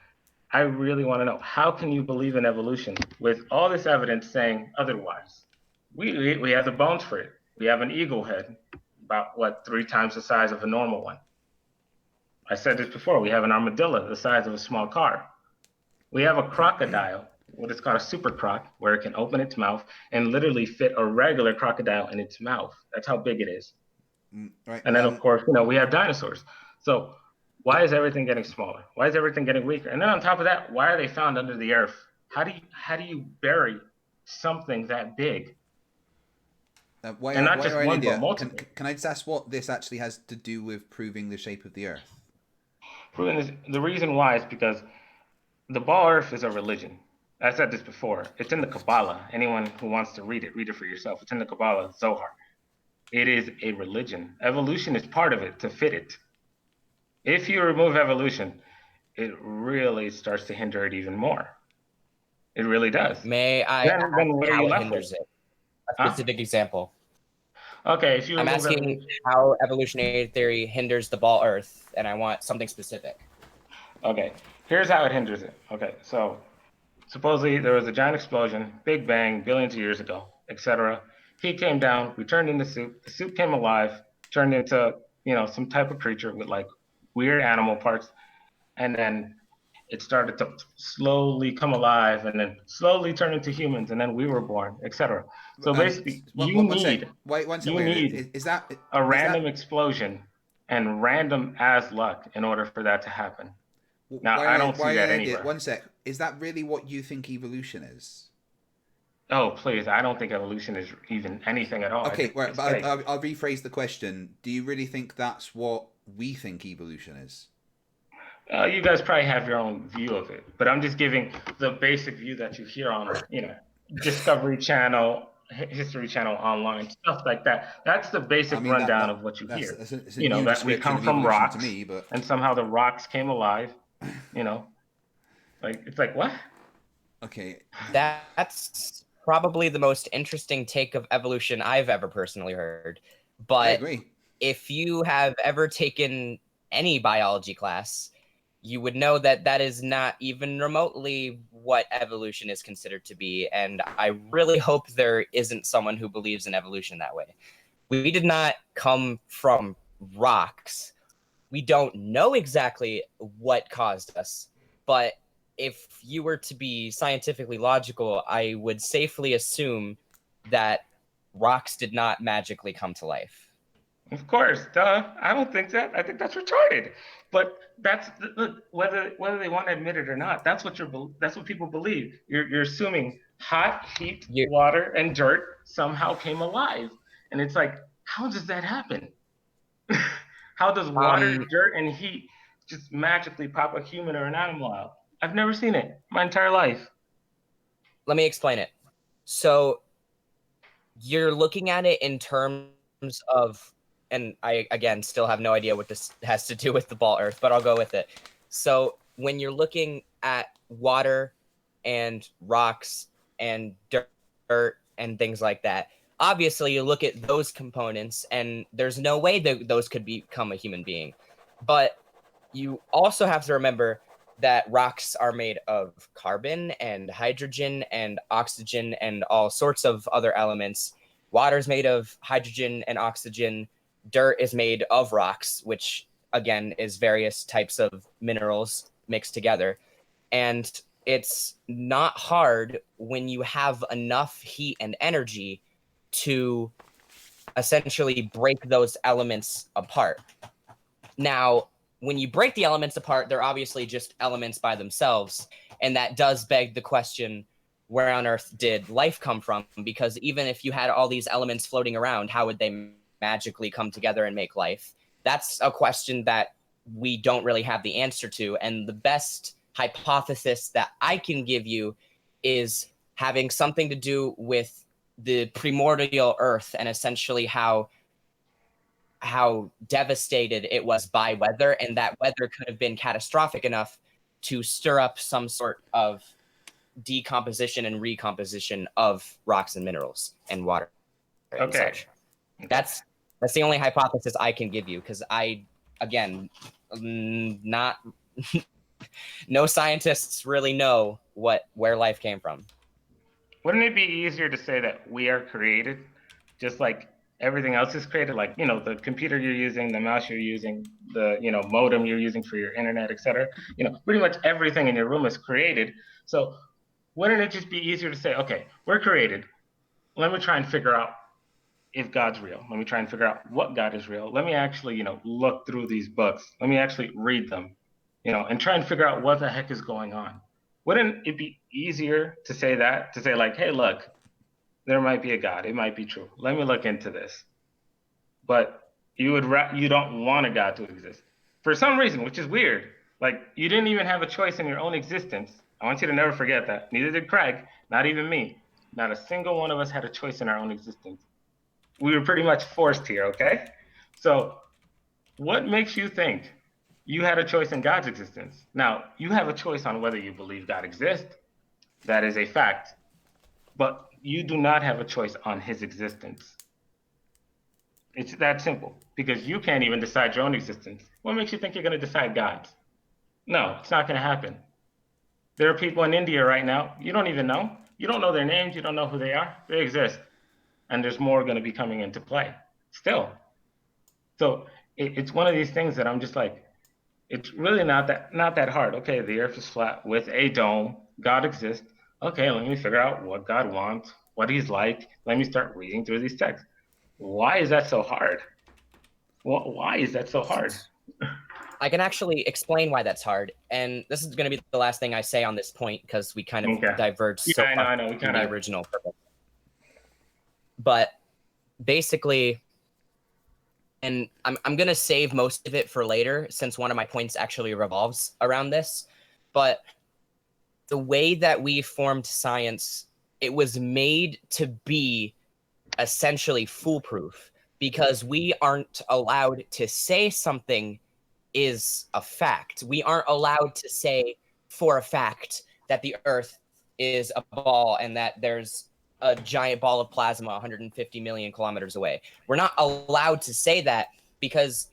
I really want to know, how can you believe in evolution with all this evidence saying otherwise? We have the bones for it. We have an eagle head, about 3 times the size of a normal one. I said this before. We have an armadillo the size of a small car. We have a crocodile, what is called a super croc, where it can open its mouth and literally fit a regular crocodile in its mouth. That's how big it is. Right. And then, of course, we have dinosaurs. So why is everything getting smaller? Why is everything getting weaker? And then on top of that, why are they found under the earth? How do you bury something that big? Why And not are just you in one, India? but multiple. Can I just ask what this actually has to do with proving the shape of the Earth? The reason why is because the ball Earth is a religion. I said this before. It's in the Kabbalah. Anyone who wants to read it for yourself. It's in the Kabbalah, Zohar. It is a religion. Evolution is part of it to fit it. If you remove evolution, it really starts to hinder it even more. It really does. May I Then ask what are how you it left hinders with? it? Huh? specific example. Okay, if you I'm remove asking how evolutionary theory hinders the ball Earth, and I want something specific. Okay, here's how it hinders it. Okay, so supposedly there was a giant explosion, Big Bang, billions of years ago, etc. Heat came down, we turned into soup. The soup came alive, turned into, some type of creature with like weird animal parts, and then it started to slowly come alive and then slowly turn into humans, and then we were born, etc. So basically, One sec. Wait, one sec. you need Is that a is that random explosion and random as luck in order for that to happen. Now, I don't see that anywhere. One sec. Is that really what you think evolution is? Oh, please, I don't think evolution is even anything at all. Okay, right, It's but fake. I'll rephrase the question. Do you really think that's what we think evolution is? You guys probably have your own view of it, but I'm just giving the basic view that you hear on, Discovery Channel, History Channel online, stuff like that. That's the basic rundown of what you hear. That's a new That we description come of from evolution rocks, to me, but and somehow the rocks came alive. Like it's like what? okay. That's probably the most interesting take of evolution I've ever personally heard. But I agree. If you have ever taken any biology class, you would know that that is not even remotely what evolution is considered to be. And I really hope there isn't someone who believes in evolution that way. We did not come from rocks. We don't know exactly what caused us, but if you were to be scientifically logical, I would safely assume that rocks did not magically come to life. Of course, duh. I don't think that. I think that's retarded. But that's look, whether they want to admit it or not. That's what that's what people believe. You're assuming hot, heat, water, and dirt somehow came alive, and it's like, how does that happen? How does water, dirt, and heat just magically pop a human or an animal out? I've never seen it my entire life. Let me explain it. So you're looking at it in terms of, and I, again, still have no idea what this has to do with the ball Earth, but I'll go with it. So when you're looking at water and rocks and dirt and things like that, obviously you look at those components and there's no way that those could become a human being. But you also have to remember that rocks are made of carbon and hydrogen and oxygen and all sorts of other elements. Water is made of hydrogen and oxygen. Dirt is made of rocks, which again is various types of minerals mixed together. And it's not hard when you have enough heat and energy to essentially break those elements apart. Now, when you break the elements apart, they're obviously just elements by themselves. And that does beg the question, where on earth did life come from? Because even if you had all these elements floating around, how would they magically come together and make life? That's a question that we don't really have the answer to. And the best hypothesis that I can give you is having something to do with the primordial earth and essentially how devastated it was by weather, and that weather could have been catastrophic enough to stir up some sort of decomposition and recomposition of rocks and minerals and water and such. That's the only hypothesis I can give you, because I, again, not no scientists really know where life came from. Wouldn't it be easier to say that we are created, just like everything else is created? Like, the computer you're using, the mouse you're using, the, modem you're using for your internet, etc. Pretty much everything in your room is created. So wouldn't it just be easier to say, okay, we're created. Let me try and figure out if God's real. Let me try and figure out what God is real. Let me actually, look through these books. Let me actually read them, and try and figure out what the heck is going on. Wouldn't it be easier to say that? To say like, hey, look, there might be a God. It might be true. Let me look into this. But you don't want a God to exist for some reason, which is weird. Like, you didn't even have a choice in your own existence. I want you to never forget that. Neither did Craig, not even me. Not a single one of us had a choice in our own existence. We were pretty much forced here, okay? So what makes you think you had a choice in God's existence? Now, you have a choice on whether you believe God exists. That is a fact. But you do not have a choice on his existence. It's that simple, because you can't even decide your own existence. What makes you think you're going to decide God's? No, it's not going to happen. There are people in India right now, you don't even know. You don't know their names, you don't know who they are. They exist. And there's more going to be coming into play still. So it's one of these things that I'm just like, it's really not that hard. Okay, the earth is flat with a dome. God exists. Okay, let me figure out what God wants, what he's like. Let me start reading through these texts. Why is that so hard? Why is that so hard? I can actually explain why that's hard, and this is going to be the last thing I say on this point because we kind of diverged so far I know. from the original purpose. But basically, and I'm going to save most of it for later since one of my points actually revolves around this, but the way that we formed science, it was made to be essentially foolproof because we aren't allowed to say something is a fact. We aren't allowed to say for a fact that the Earth is a ball and that there's a giant ball of plasma 150 million kilometers away. We're not allowed to say that because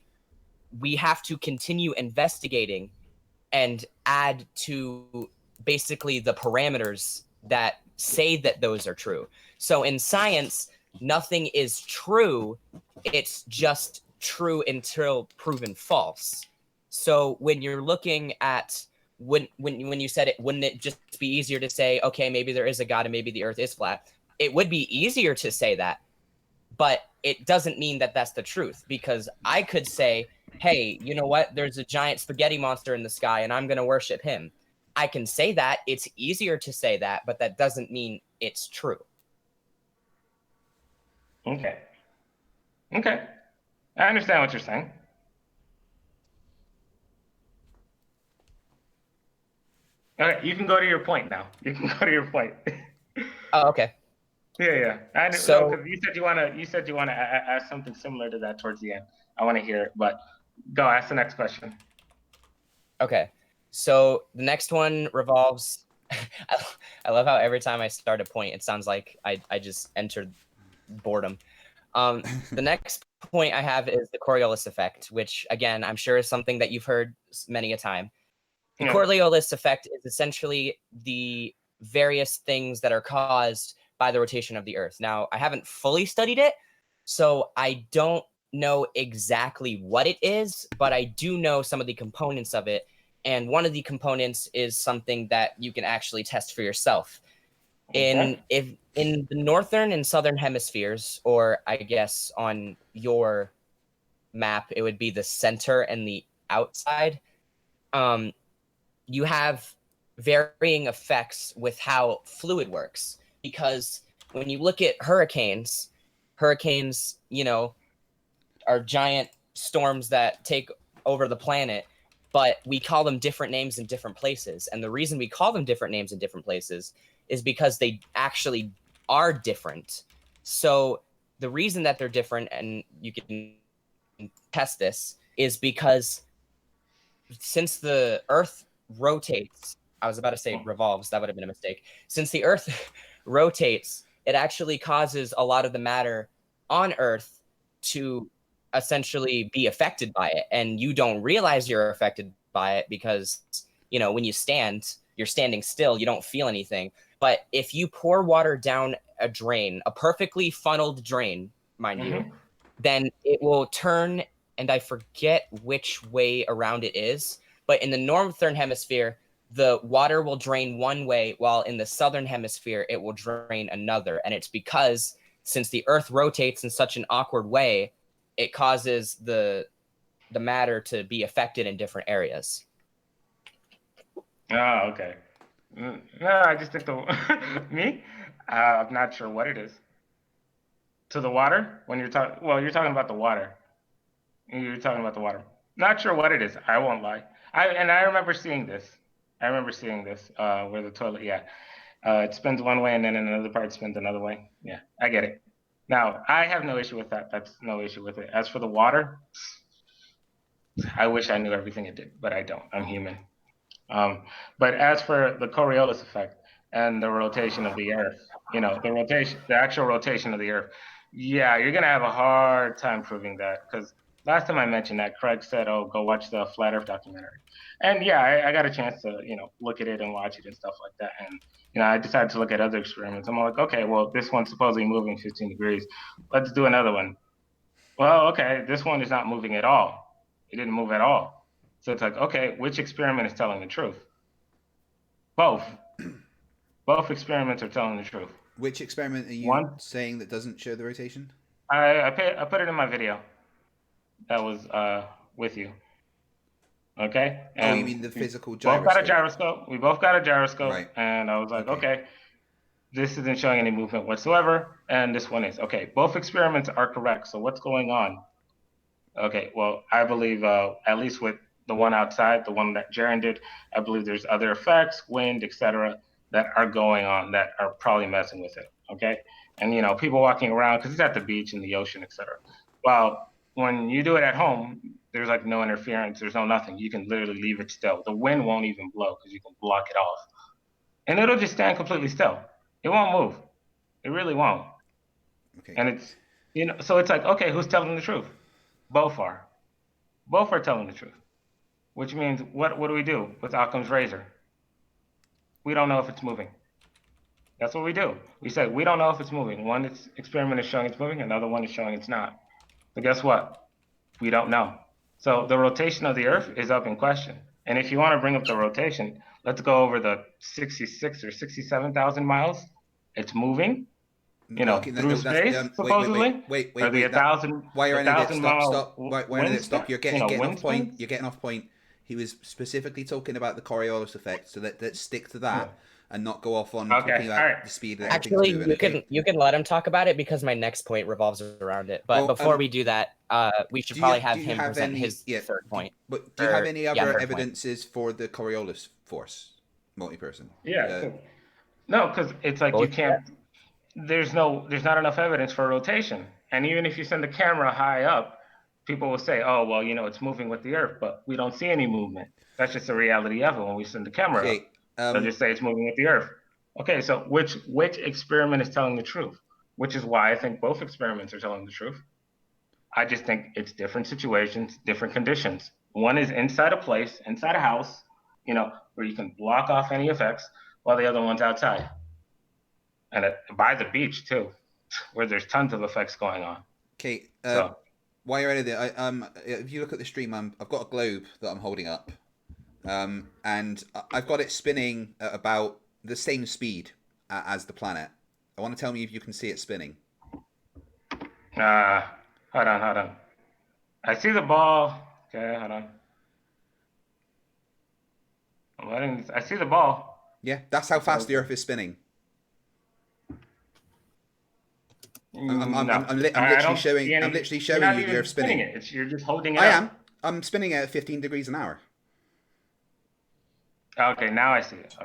we have to continue investigating and add to basically the parameters that say that those are true. So in science, nothing is true. It's just true until proven false. So when you're looking at when you said it, wouldn't it just be easier to say, okay, maybe there is a God and maybe the earth is flat? It would be easier to say that, but it doesn't mean that that's the truth because I could say, hey, you know what? There's a giant spaghetti monster in the sky and I'm going to worship him. I can say that. It's easier to say that, but that doesn't mean it's true. Okay. I understand what you're saying. Okay, you can go to your point now. You can go to your point. Oh, okay. Yeah. I know, So, because you said you wanna ask something similar to that towards the end. I want to hear it, but go ask the next question. Okay. So the next one revolves. I love how every time I start a point, it sounds like I just entered boredom. The next point I have is the Coriolis effect, which again I'm sure is something that you've heard many a time. The Coriolis effect is essentially the various things that are caused by the rotation of the Earth. Now, I haven't fully studied it, so I don't know exactly what it is, but I do know some of the components of it. And one of the components is something that you can actually test for yourself. In the northern and southern hemispheres, or I guess on your map, it would be the center and the outside. You have varying effects with how fluid works because when you look at hurricanes, you know, are giant storms that take over the planet, but we call them different names in different places. And the reason we call them different names in different places is because they actually are different. So the reason that they're different, and you can test this, is because since the Earth rotates, I was about to say revolves, that would have been a mistake. Since the Earth rotates, it actually causes a lot of the matter on Earth to essentially be affected by it. And you don't realize you're affected by it because, you know, when you stand, you're standing still, you don't feel anything. But if you pour water down a drain, a perfectly funneled drain, mind you, then it will turn, and I forget which way around it is, but in the northern hemisphere, the water will drain one way, while in the southern hemisphere, it will drain another. And it's because since the Earth rotates in such an awkward way, it causes the matter to be affected in different areas. Oh, okay. No, I just think me. I'm not sure what it is. To the water when you're talking. Well, you're talking about the water. You're talking about the water. Not sure what it is. I won't lie. I remember seeing this. Where the toilet. Yeah, it spins one way and then in another part it spins another way. Yeah, I get it. Now I have no issue with that. That's no issue with it. As for the water, I wish I knew everything it did, but I don't. I'm human. But as for the Coriolis effect, and the rotation of the Earth, the actual rotation of the Earth, yeah, you're gonna have a hard time proving that, because last time I mentioned that, Craig said, "Oh, go watch the Flat Earth documentary," and yeah, I got a chance to look at it and watch it and stuff like that, and I decided to look at other experiments. I'm like, okay, well, this one's supposedly moving 15 degrees. Let's do another one. Well, okay, this one is not moving at all. It didn't move at all. So it's like, okay, which experiment is telling the truth? Both. Both experiments are telling the truth. Which experiment are you saying that doesn't show the rotation? I put it in my video. That was with you. Okay. And oh, you mean the physical gyroscope? Both got a gyroscope. We both got a gyroscope. Right. And I was like, okay, this isn't showing any movement whatsoever, and this one is. Okay, both experiments are correct. So what's going on? Okay, well, I believe at least with the one outside, the one that Jaren did, I believe there's other effects, wind, etc., that are going on that are probably messing with it. Okay, and people walking around because it's at the beach and the ocean, etc. Well, when you do it at home, there's like no interference, there's no nothing. You can literally leave it still. The wind won't even blow because you can block it off, and it'll just stand completely still. It won't move. It really won't. Okay. And it's so it's like, okay, who's telling the truth? Both are. Both are telling the truth. Which means, what do we do with Occam's razor? We don't know if it's moving. That's what we do. We say, we don't know if it's moving. One experiment is showing it's moving, another one is showing it's not. But guess what? We don't know. So the rotation of the Earth is up in question. And if you want to bring up the rotation, let's go over the 66 or 67,000 miles. It's moving. Through space, supposedly. Wait. Or the 1,000. Why are it? Stop. Why are it? Stop. You're getting off point. Speeds? You're getting off point. He was specifically talking about the Coriolis effect, so let's stick to that and not go off on talking about the speed that actually you can let him talk about it, because my next point revolves around it. But before we do that, we should probably have him present his third point. But do you have any other evidences for the Coriolis force, multi-person? Yeah. No, because it's like you can't. There's not enough evidence for rotation, and even if you send the camera high up, people will say, "Oh, well, it's moving with the Earth," but we don't see any movement. That's just the reality of it. When we send the camera up, they'll just say it's moving with the Earth. Okay, so which experiment is telling the truth? Which is why I think both experiments are telling the truth. I just think it's different situations, different conditions. One is inside a place, inside a house, where you can block off any effects, while the other one's outside. And by the beach too, where there's tons of effects going on. Okay. While you're at it, if you look at the stream, I've got a globe that I'm holding up, and I've got it spinning at about the same speed as the planet. I want to tell me if you can see it spinning. Hold on. I see the ball. Okay, hold on. I see the ball. Yeah, that's how fast the Earth is spinning. I'm literally showing you the Earth spinning. You're just holding it up. I'm spinning it at 15 degrees an hour. Okay, now I see it.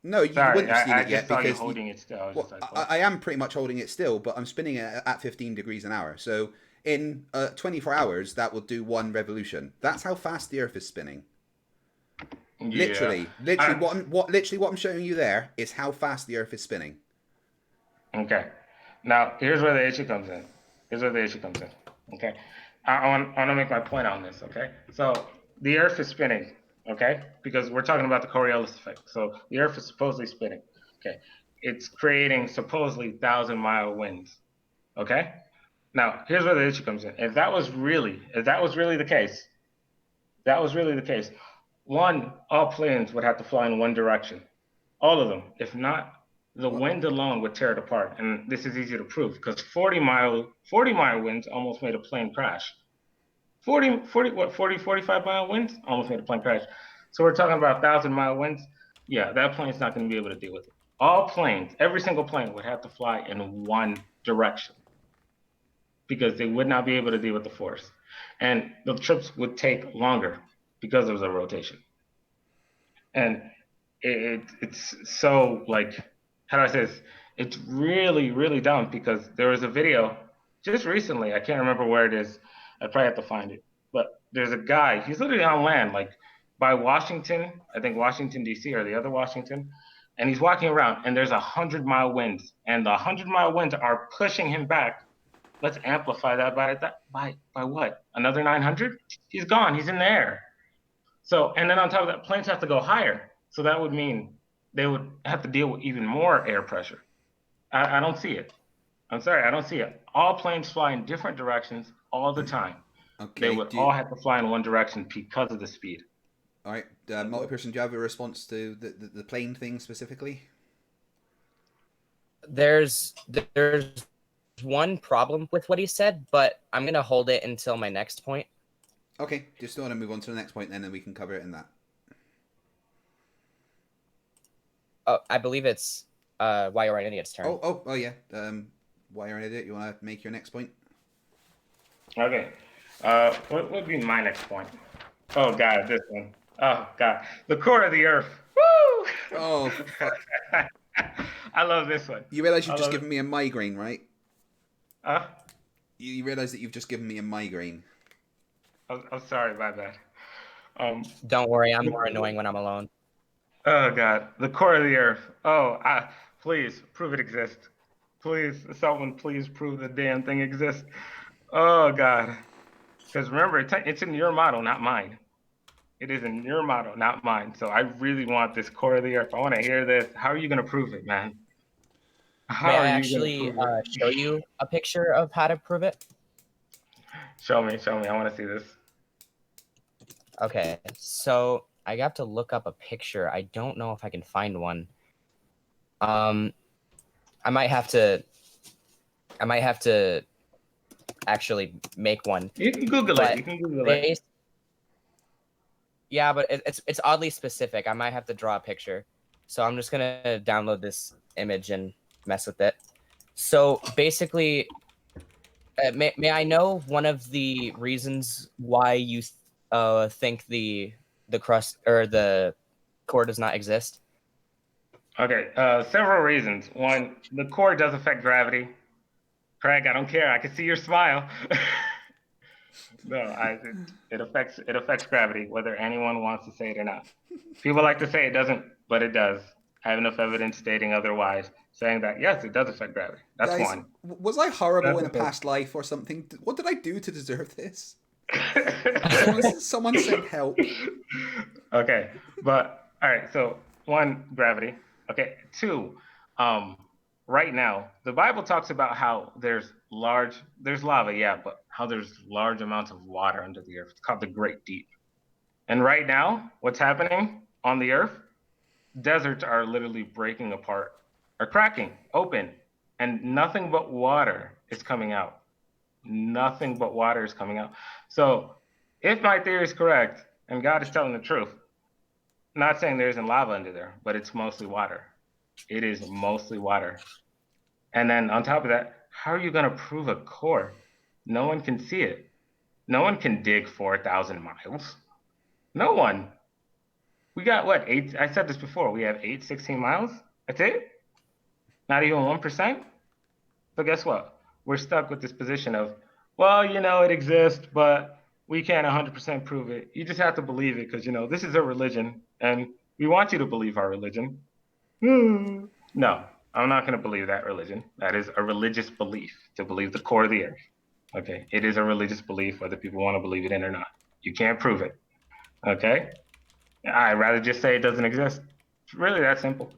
No, you wouldn't have seen it yet because because holding it still. I am pretty much holding it still, but I'm spinning it at 15 degrees an hour. So in 24 hours, that will do one revolution. That's how fast the Earth is spinning. Yeah. Literally, what I'm showing you there is how fast the Earth is spinning. Okay. Now, here's where the issue comes in. Okay. I want to make my point on this, okay? So, the Earth is spinning, okay? Because we're talking about the Coriolis effect. So, the Earth is supposedly spinning, okay? It's creating supposedly 1,000-mile winds, okay? Now, here's where the issue comes in. If that was really the case, one, all planes would have to fly in one direction. All of them. If not, the wind alone would tear it apart, and this is easy to prove because 40-mile winds almost made a plane crash. 45-mile winds almost made a plane crash. So we're talking about 1,000-mile winds. Yeah, that plane's not going to be able to deal with it. All planes, every single plane would have to fly in one direction because they would not be able to deal with the force. And the trips would take longer because of the rotation. And it's so like, how do I say this? It's really, really dumb because there was a video just recently. I can't remember where it is. I probably have to find it. But there's a guy. He's literally on land, like by Washington. I think Washington D.C. or the other Washington. and he's walking around, and there's 100-mile winds, and the 100-mile winds are pushing him back. Let's amplify that by what? Another 900? He's gone. He's in the air. So, and then on top of that, planes have to go higher. So that would mean they would have to deal with even more air pressure. I don't see it. I'm sorry, I don't see it. All planes fly in different directions all the time. Okay. They would all have to fly in one direction because of the speed. All right, Multiperson, do you have a response to the plane thing specifically? There's one problem with what he said, but I'm gonna hold it until my next point. Okay, just want to move on to the next point then, and we can cover it in that. Oh, I believe it's Why You're an Idiot's turn. Oh yeah. Why You're an Idiot? You want to make your next point? Okay. What would be my next point? Oh God, this one. Oh God, the core of the Earth. Woo! Oh, fuck. I love this one. You realize you've just given me a migraine, right? Huh? You realize that you've just given me a migraine. I'm sorry, my bad. Don't worry, I'm more annoying when I'm alone. Oh God, the core of the Earth. Oh, please prove it exists. Please, someone, please prove the damn thing exists. Oh God, because remember, it's in your model, not mine. It is in your model, not mine. So I really want this core of the Earth. I want to hear this. How are you gonna prove it, man? How May are I you actually gonna prove it? show you a picture of how to prove it? Show me. I want to see this. Okay, so I have to look up a picture. I don't know if I can find one. I might have to actually make one. You can Google it. You can Google it. Yeah, but it's oddly specific. I might have to draw a picture. So I'm just gonna download this image and mess with it. So basically, may I know one of the reasons why you think the crust or the core does not exist? Okay, several reasons. One, the core does affect gravity. Craig, I don't care. I can see your smile. No, it affects gravity, whether anyone wants to say it or not. People like to say it doesn't, but it does. I have enough evidence stating otherwise, saying that yes, it does affect gravity. That's Guys, one. was I horrible That's in a okay. past life or something? What did I do to deserve this? Okay, Someone send help. but all right. So one, gravity. Okay, two, right now the Bible talks about how there's lava, yeah, but how there's large amounts of water under the earth. It's called the Great Deep. And right now, what's happening on the earth? Deserts are literally breaking apart, are cracking open, and nothing but water is coming out. Nothing but water is coming out. So if my theory is correct and God is telling the truth, not saying there isn't lava under there, but it's mostly water. It is mostly water. And then on top of that, how are you going to prove a core? No one can see it. No one can dig 4,000 miles. No one. We got what, eight? I said this before. We have 16 miles. That's it? Not even 1%? So guess what? We're stuck with this position of, well, it exists, but we can't 100% prove it. You just have to believe it because, this is a religion and we want you to believe our religion. No, I'm not going to believe that religion. That is a religious belief to believe the core of the earth. Okay, it is a religious belief whether people want to believe it in or not. You can't prove it. Okay, I'd rather just say it doesn't exist. It's really that simple.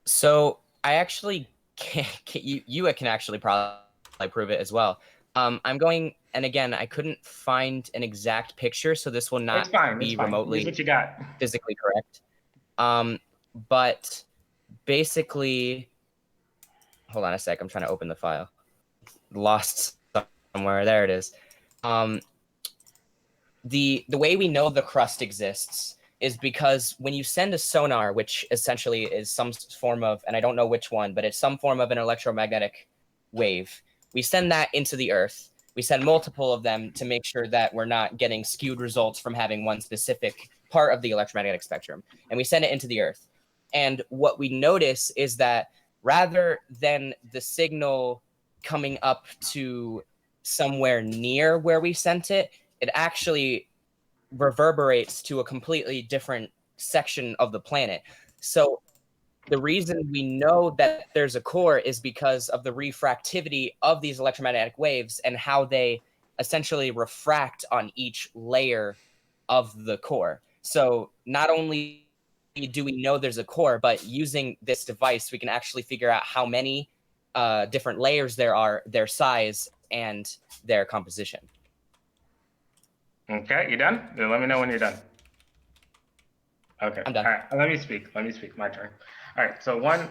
So I actually you can actually probably prove it as well. I'm going, and again, I couldn't find an exact picture, so this will not be remotely Use what you got. physically correct. But basically, hold on a sec. I'm trying to open the file. Lost somewhere. There it is. The way we know the crust exists is because when you send a sonar, which essentially is some form of, and I don't know which one, but it's some form of an electromagnetic wave, we send that into the Earth. We send multiple of them to make sure that we're not getting skewed results from having one specific part of the electromagnetic spectrum. And we send it into the Earth. And what we notice is that rather than the signal coming up to somewhere near where we sent it, it actually reverberates to a completely different section of the planet. So the reason we know that there's a core is because of the refractivity of these electromagnetic waves and how they essentially refract on each layer of the core. So not only do we know there's a core, but using this device, we can actually figure out how many different layers there are, their size, and their composition. Okay, you done? Then let me know when you're done. Okay. I'm done. All right. Let me speak. My turn. All right. So one,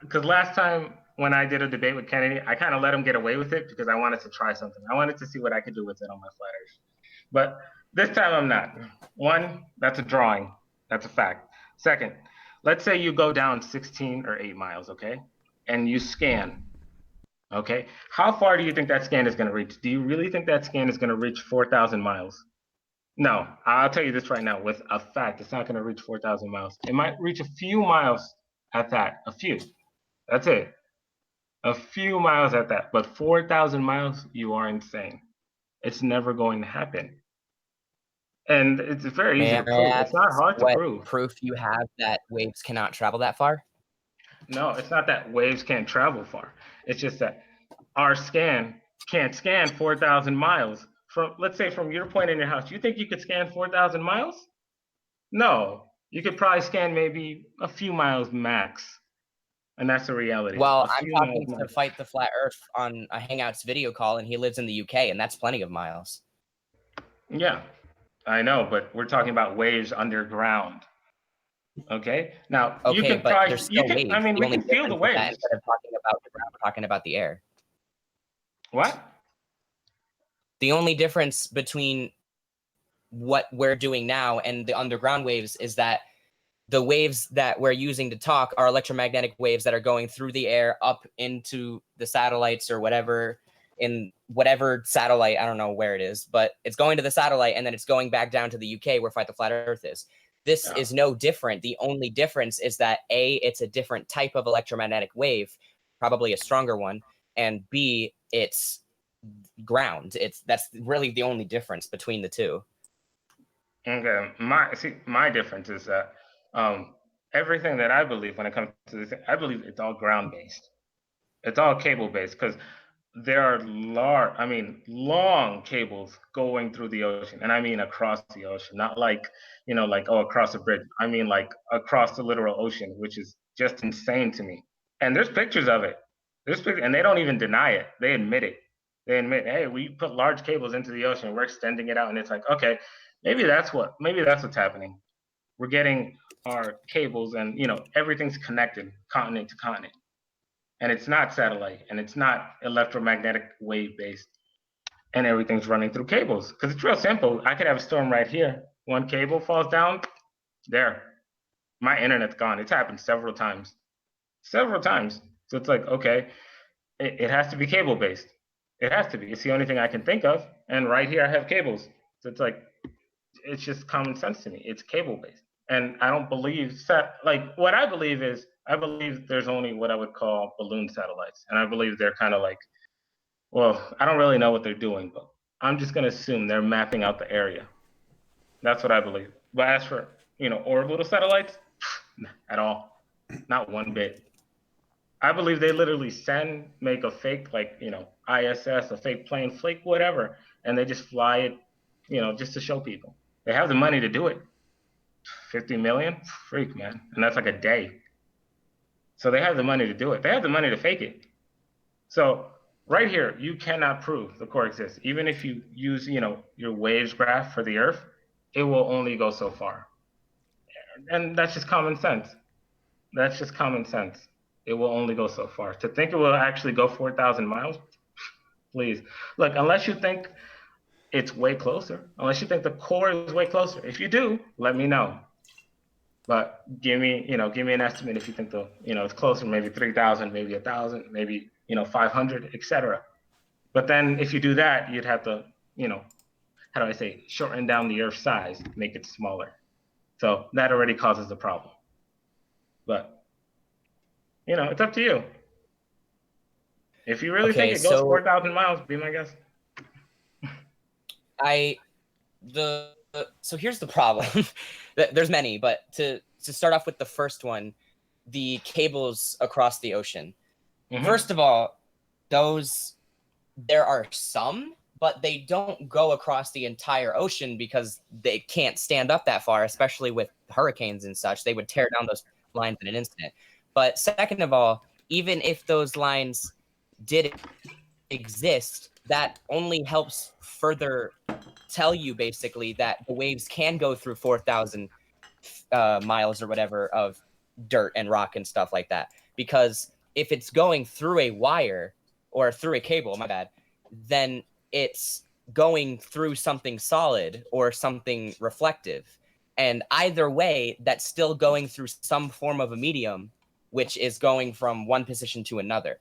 because last time when I did a debate with Kennedy, I kind of let him get away with it because I wanted to try something. I wanted to see what I could do with it on my flat earth. But this time I'm not. One, that's a drawing. That's a fact. Second, let's say you go down 16 or 8 miles, okay? And you scan, okay? How far do you think that scan is going to reach? Do you really think that scan is going to reach 4,000 miles? No, I'll tell you this right now with a fact. It's not going to reach 4,000 miles. It might reach a few miles at that. A few. That's it. A few miles at that. But 4,000 miles, you are insane. It's never going to happen. And it's very easy to prove. It's not hard to prove. Proof you have that waves cannot travel that far? No, it's not that waves can't travel far. It's just that our scan can't scan 4,000 miles. From, let's say, from your point in your house, you think you could scan 4,000 miles? No, you could probably scan maybe a few miles max. And that's the reality. Well, I'm talking to Fight the Flat Earth on a Hangouts video call, and he lives in the UK, and that's plenty of miles. Yeah, I know, but we're talking about waves underground. Okay, now you can but probably, there's still waves. I mean, The we only can feel the difference is that waves. instead of talking about the ground, we're talking about the air. What? The only difference between what we're doing now and the underground waves is that the waves that we're using to talk are electromagnetic waves that are going through the air up into the satellites or whatever, in whatever satellite, I don't know where it is, but it's going to the satellite and then it's going back down to the UK where Fight the Flat Earth is. This is no different. The only difference is that A, it's a different type of electromagnetic wave, probably a stronger one, and B, it's ground. That's really the only difference between the two. Okay, my difference is that everything that I believe when it comes to this, I believe it's all ground based. It's all cable based because there are long cables going through the ocean, and I mean across the ocean, not like across a bridge. I mean like across the literal ocean, which is just insane to me. And there's pictures of it. There's pictures, and they don't even deny it. They admit it. They admit, hey, we put large cables into the ocean. We're extending it out, and it's like, okay, maybe that's what's happening. We're getting our cables, and everything's connected, continent to continent. And it's not satellite, and it's not electromagnetic wave based, and everything's running through cables. Because it's real simple. I could have a storm right here. One cable falls down, there. My internet's gone. It's happened several times. Several times. So it's like, okay, it has to be cable based. It has to be. It's the only thing I can think of. And right here I have cables. So it's like, it's just common sense to me. It's cable based. And I don't believe what I believe is I believe there's only what I would call balloon satellites. And I believe they're kind of like, well, I don't really know what they're doing, but I'm just going to assume they're mapping out the area. That's what I believe. But as for, orbital satellites, at all, not one bit. I believe they literally make a fake, ISS, a fake plane, fake whatever, and they just fly it, just to show people. They have the money to do it. 50 million? Freak, man. And that's like a day. So they have the money to do it. They have the money to fake it. So right here, you cannot prove the core exists. Even if you use, your waves graph for the Earth, it will only go so far. And that's just common sense. That's just common sense. It will only go so far. To think it will actually go 4,000 miles, please. Look, unless you think it's way closer, unless you think the core is way closer. If you do, let me know. But give me an estimate if you think it's closer, maybe 3,000, maybe 1,000, maybe 500, etc. But then if you do that, you'd have to, how do I say, shorten down the Earth's size, make it smaller. So that already causes a problem. But it's up to you. If you really think it goes 4,000 miles, be my guest. The so here's the problem. There's many, but to start off with the first one, the cables across the ocean. Mhm. First of all, there are some, but they don't go across the entire ocean because they can't stand up that far, especially with hurricanes and such. They would tear down those lines in an instant. But second of all, even if those lines did exist, that only helps further tell you basically that the waves can go through 4,000 miles or whatever of dirt and rock and stuff like that. Because if it's going through a wire or through a cable, my bad, then it's going through something solid or something reflective. And either way, that's still going through some form of a medium, which is going from one position to another.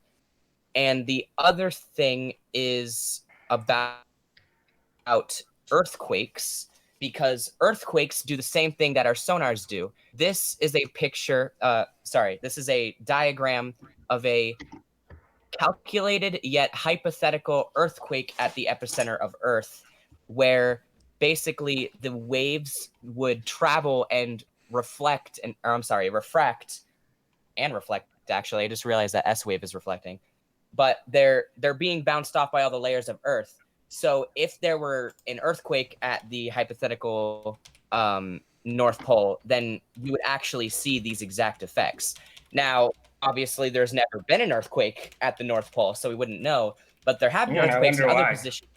And the other thing is about earthquakes, because earthquakes do the same thing that our sonars do. This is a picture, this is a diagram of a calculated yet hypothetical earthquake at the epicenter of Earth, where basically the waves would travel and refract and reflect. Actually, I just realized that S wave is reflecting, but they're being bounced off by all the layers of Earth. So if there were an earthquake at the hypothetical North Pole, then you would actually see these exact effects. Now, obviously, there's never been an earthquake at the North Pole, so we wouldn't know. But there have been earthquakes in other positions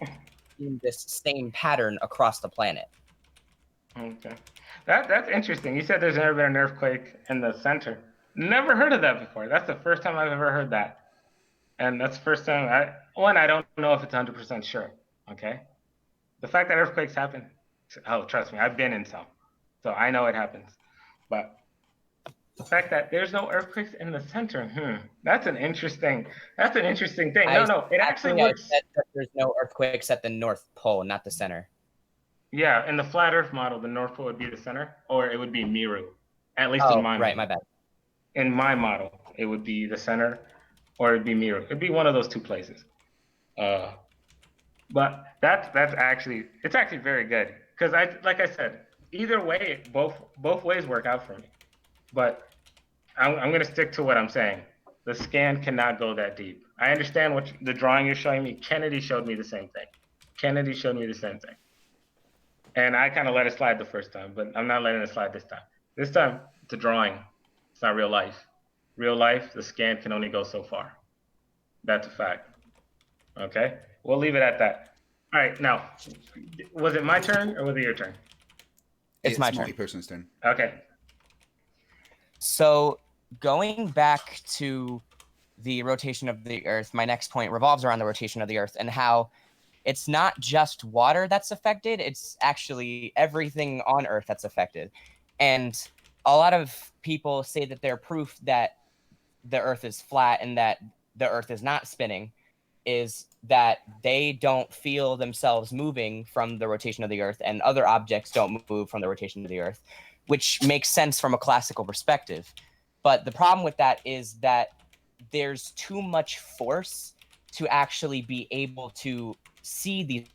in this same pattern across the planet. Okay, that's interesting. You said there's never been an earthquake in the center. Never heard of that before. That's the first time I've ever heard that, and that's the first time I don't know if it's 100% sure. Okay, the fact that earthquakes happen, oh, trust me, I've been in some, so I know it happens. But the fact that there's no earthquakes in the center, that's an interesting thing. No, it actually looks. I said that there's no earthquakes at the North Pole, not the center. Yeah, in the flat Earth model, the North Pole would be the center, or it would be Miru. At least in my model. Right, my bad. In my model, it would be the center, or it'd be Miru. It'd be one of those two places. But that's actually very good, because like I said, either way, both ways work out for me. But I'm gonna stick to what I'm saying. The scan cannot go that deep. I understand what the drawing you're showing me. Kennedy showed me the same thing. And I kind of let it slide the first time, but I'm not letting it slide this time. This time, it's a drawing. It's not real life. Real life, the scan can only go so far. That's a fact. Okay? We'll leave it at that. All right, now, was it my turn or was it your turn? It's my turn. Multiperson's turn. Okay. So going back to the rotation of the Earth, my next point revolves around the rotation of the Earth and how it's not just water that's affected, it's actually everything on Earth that's affected. And a lot of people say that they're proof that the Earth is flat and that the Earth is not spinning is that they don't feel themselves moving from the rotation of the Earth, and other objects don't move from the rotation of the Earth, which makes sense from a classical perspective. But the problem with that is that there's too much force to actually be able to see these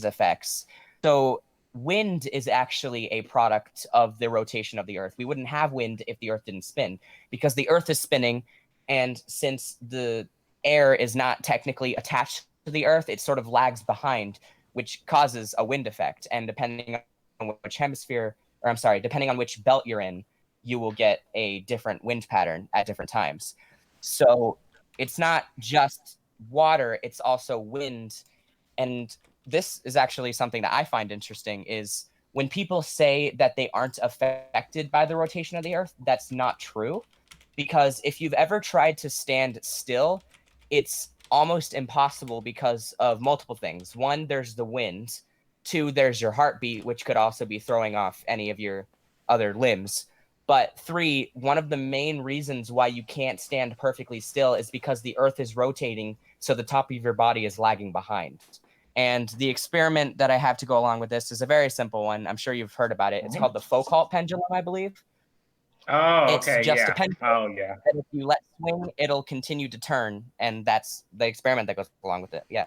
effects. So wind is actually a product of the rotation of the Earth. We wouldn't have wind if the Earth didn't spin, because the Earth is spinning, and since the air is not technically attached to the Earth, it sort of lags behind, which causes a wind effect. And depending on which depending on which belt you're in, you will get a different wind pattern at different times. So it's not just water, it's also wind. And this is actually something that I find interesting, is when people say that they aren't affected by the rotation of the Earth, that's not true. Because if you've ever tried to stand still, it's almost impossible because of multiple things. One, there's the wind. Two, there's your heartbeat, which could also be throwing off any of your other limbs. But three, one of the main reasons why you can't stand perfectly still is because the Earth is rotating, so the top of your body is lagging behind. And the experiment that I have to go along with this is a very simple one. I'm sure you've heard about it. It's called the Foucault pendulum, I believe. Oh, It's okay, just yeah. a pendulum. Oh, yeah. And if you let swing, it'll continue to turn, and that's the experiment that goes along with it. Yeah.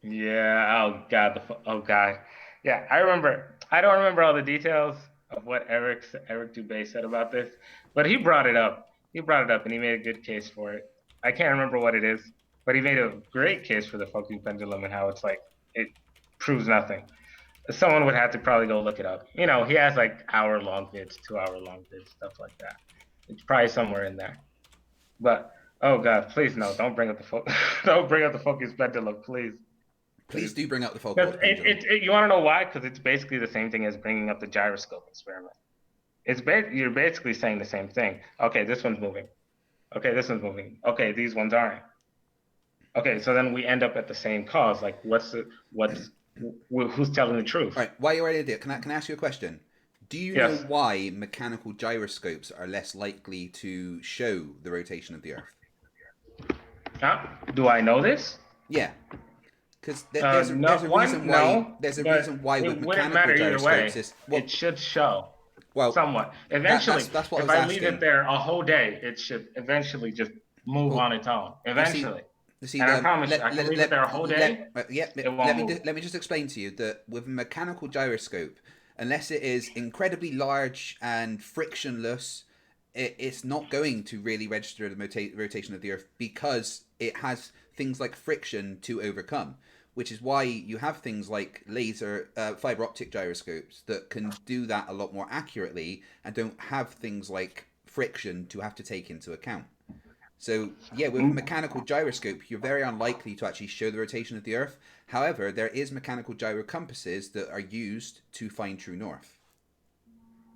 Yeah. Oh God. Yeah, I remember. I don't remember all the details of what Eric Dubé said about this, but he brought it up. He brought it up, and he made a good case for it. I can't remember what it is, but he made a great case for the fucking pendulum and how it's like it proves nothing. Someone would have to probably go look it up. You know, he has like hour-long vids, 2-hour-long vids, stuff like that. It's probably somewhere in there. But oh god, please no, don't bring up the don't bring up the focus pendulum, please. Please do bring up the focal pendulum. You want to know why? Because it's basically the same thing as bringing up the gyroscope experiment. You're basically saying the same thing. Okay, this one's moving. Okay, this one's moving. Okay, these ones aren't. Okay, so then we end up at the same cause. Like, who's telling the truth? All right, while you're at it, can I ask you a question? Do you know why mechanical gyroscopes are less likely to show the rotation of the Earth? Do I know this? Yeah, because there's a reason why with mechanical gyroscopes it should show. Well, somewhat. Eventually, that's what if I I was leave asking. it there a whole day, it should eventually just move on its own. Eventually. And I promise you, I can leave it there a whole day. Let me just explain to you that with a mechanical gyroscope, unless it is incredibly large and frictionless, it's not going to really register the rotation of the Earth because it has things like friction to overcome. Which is why you have things like laser fiber optic gyroscopes that can do that a lot more accurately and don't have things like friction to have to take into account. So yeah, with a mechanical gyroscope, you're very unlikely to actually show the rotation of the Earth. However, there is mechanical gyro compasses that are used to find true north,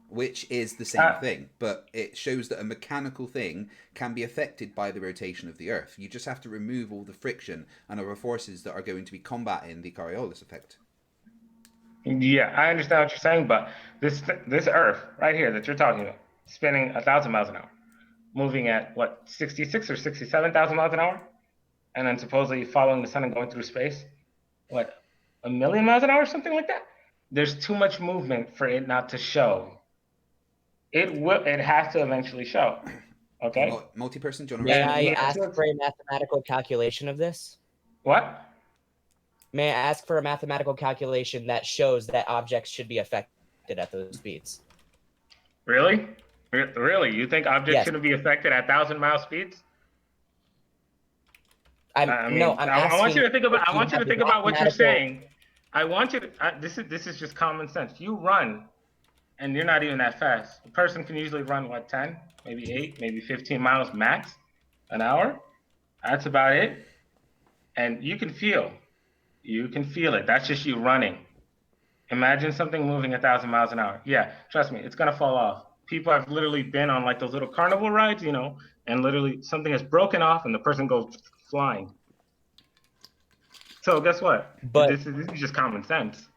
which is the same thing, but it shows that a mechanical thing can be affected by the rotation of the Earth. You just have to remove all the friction and other forces that are going to be combating the Coriolis effect. Yeah, I understand what you're saying, but this Earth right here that you're talking about, spinning 1,000 miles an hour, moving at what 66 or 67,000 miles an hour, and then supposedly following the sun and going through space, what 1,000,000 miles an hour, something like that. There's too much movement for it not to show. It has to eventually show. Okay. Multiperson, do you want to May I ask for a mathematical calculation of this? What? May I ask for a mathematical calculation that shows that objects should be affected at those speeds? Really? Really? You think objects shouldn't be affected at 1,000-mile speeds? I'm asking. I want you to think about. I want you to think about what you're saying. I want you to. This is just common sense. You run, and you're not even that fast. A person can usually run what 10, maybe 8, maybe 15 miles max an hour. That's about it. And you can feel it. That's just you running. Imagine something moving 1,000 miles an hour. Yeah, trust me, it's gonna fall off. People have literally been on like those little carnival rides, you know, and literally something has broken off and the person goes flying. So guess what? But this is just common sense.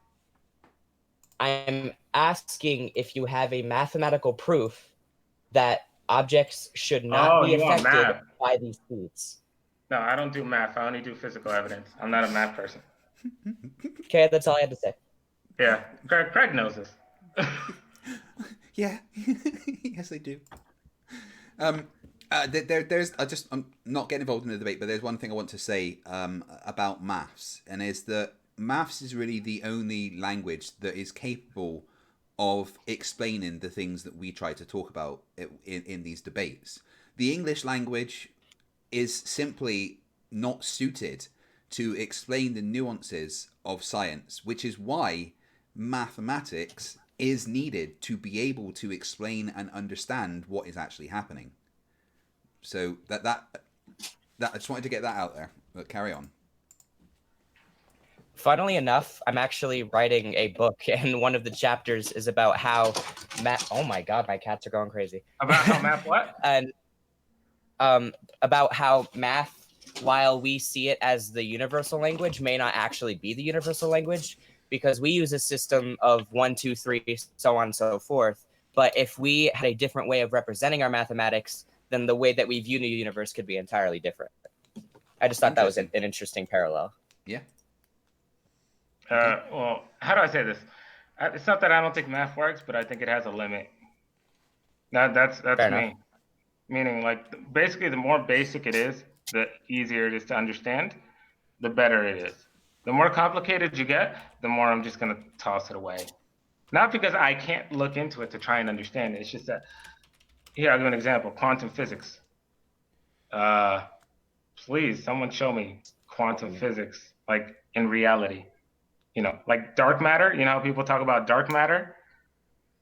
I'm asking if you have a mathematical proof that objects should not be affected by these speeds. No, I don't do math. I only do physical evidence. I'm not a math person. Okay, that's all I had to say. Yeah, Craig knows this. Yeah, yes, I do. I'm not getting involved in the debate, but there's one thing I want to say about maths, and is that maths is really the only language that is capable of explaining the things that we try to talk about in these debates. The English language is simply not suited to explain the nuances of science, which is why mathematics is needed to be able to explain and understand what is actually happening. So that I just wanted to get that out there. But carry on. Funnily enough, I'm actually writing a book, and one of the chapters is about how math. Oh my god, my cats are going crazy. About how math what? And about how math, while we see it as the universal language, may not actually be the universal language, because we use a system of 1, 2, 3, so on and so forth. But if we had a different way of representing our mathematics, then the way that we view the universe could be entirely different. I just thought that was an interesting parallel. Yeah. Well, how do I say this? It's not that I don't think math works, but I think it has a limit. That's Fair me. enough. Meaning, like, basically, the more basic it is, the easier it is to understand, the better it is. The more complicated you get, the more I'm just gonna toss it away. Not because I can't look into it to try and understand it. It's just that, here, I'll give an example. Quantum physics. Please, someone show me quantum physics, like in reality. You know, like dark matter. You know how people talk about dark matter?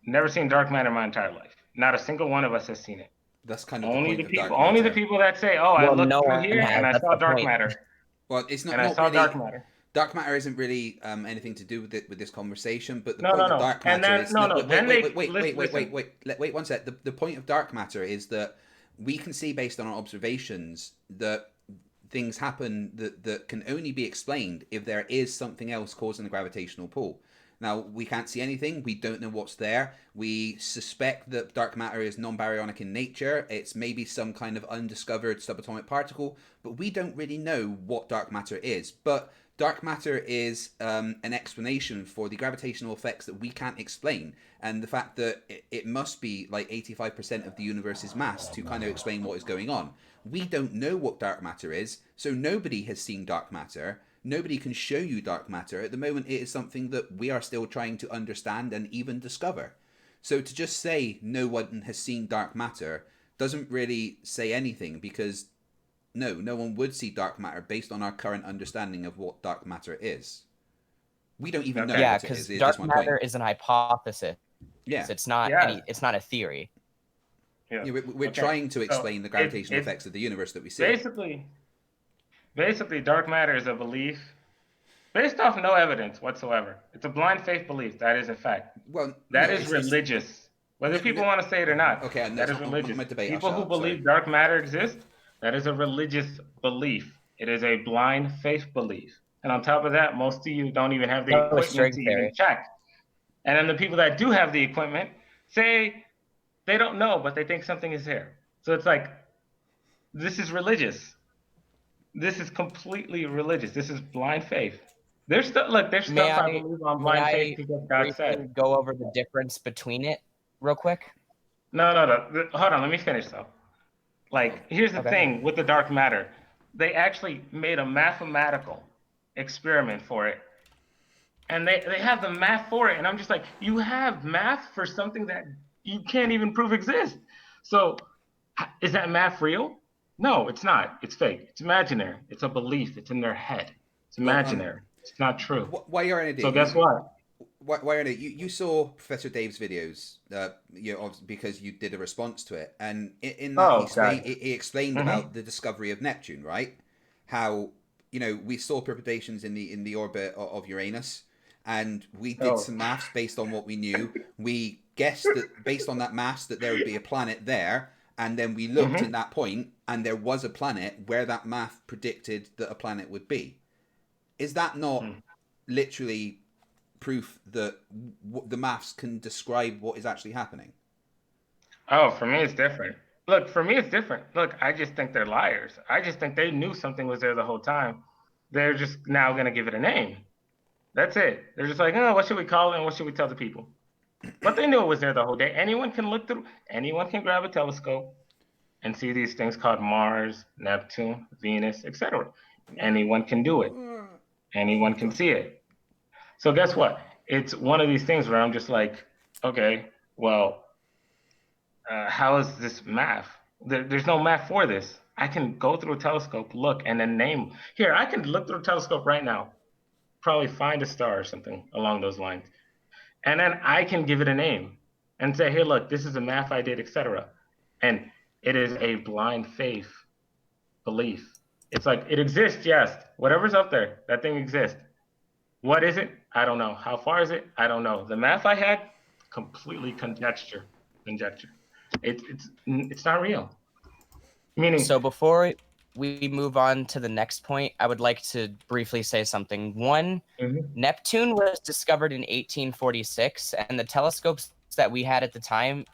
Never seen dark matter in my entire life. Not a single one of us has seen it. That's kind of the point of dark matter. Only the people that say, "Oh, I Well, looked no through one here has. and I That's saw the dark point. matter." Well, it's not, And I not saw really. dark matter. Dark matter isn't really anything to do with it with this conversation, but the No, point no, of no. dark And matter then is no, no. Then they wait 1 sec. The point of dark matter is that we can see based on our observations that things happen that can only be explained if there is something else causing the gravitational pull. Now, we can't see anything. We don't know what's there. We suspect that dark matter is non-baryonic in nature. It's maybe some kind of undiscovered subatomic particle, but we don't really know what dark matter is. But dark matter is an explanation for the gravitational effects that we can't explain, and the fact that it must be like 85% of the universe's mass to kind of explain what is going on. We don't know what dark matter is, so nobody has seen dark matter. Nobody can show you dark matter. At the moment, it is something that we are still trying to understand and even discover. So to just say no one has seen dark matter doesn't really say anything, because no one would see dark matter based on our current understanding of what dark matter is. We don't even know Yeah, what it because is. dark That's my matter point. is an hypothesis. Yeah. It's not Yeah. it's not a theory. Yeah. We're Okay. trying to So explain the gravitational it's effects of the universe that we see. basically, dark matter is a belief based off no evidence whatsoever. It's a blind faith belief. That is a fact. Well, That no, is religious. Whether people want to say it or not, okay, that is religious. my debate. People who believe dark matter exists, that is a religious belief. It is a blind faith belief. And on top of that, most of you don't even have the No, equipment string to theory. even check. And then the people that do have the equipment say they don't know, but they think something is here. So it's like, this is religious. This is completely religious. This is blind faith. There's stuff I believe on blind faith because God briefly said. go over the difference between it real quick? No. Hold on, let me finish though. Like, here's the thing with the dark matter. They actually made a mathematical experiment for it. And they have the math for it. And I'm just like, you have math for something that you can't even prove exists. So is that math real? No, it's not. It's fake. It's imaginary. It's a belief. It's in their head. It's imaginary. It's not true. Why you're an idiot? So guess what? Why are you saw Professor Dave's videos, because you did a response to it, and in that he explained about the discovery of Neptune, right? How we saw perturbations in the orbit of Uranus, and we did some maths based on what we knew. We guessed that based on that maths that there would be a planet there, and then we looked at that point, and there was a planet where that math predicted that a planet would be. Is that not literally proof that the maths can describe what is actually happening? Oh, for me it's different. Look, for me it's different. Look, I just think they're liars. I just think they knew something was there the whole time. They're just now going to give it a name. That's it. They're just like, oh, what should we call it and what should we tell the people? But they knew it was there the whole day. Anyone can grab a telescope and see these things called Mars, Neptune, Venus, etc. Anyone can do it. Anyone can see it. So guess what? It's one of these things where I'm just like, okay, well, how is this math? There's no math for this. I can go through a telescope, look, and then name. Here, I can look through a telescope right now, probably find a star or something along those lines. And then I can give it a name and say, hey, look, this is a math I did, etc. And it is a blind faith belief. It's like, it exists, yes. Whatever's up there, that thing exists. What is it? I don't know. How far is it? I don't know. The math I had, completely conjecture. It's not real. Meaning. So before we move on to the next point, I would like to briefly say something. One, Neptune was discovered in 1846, and the telescopes that we had at the time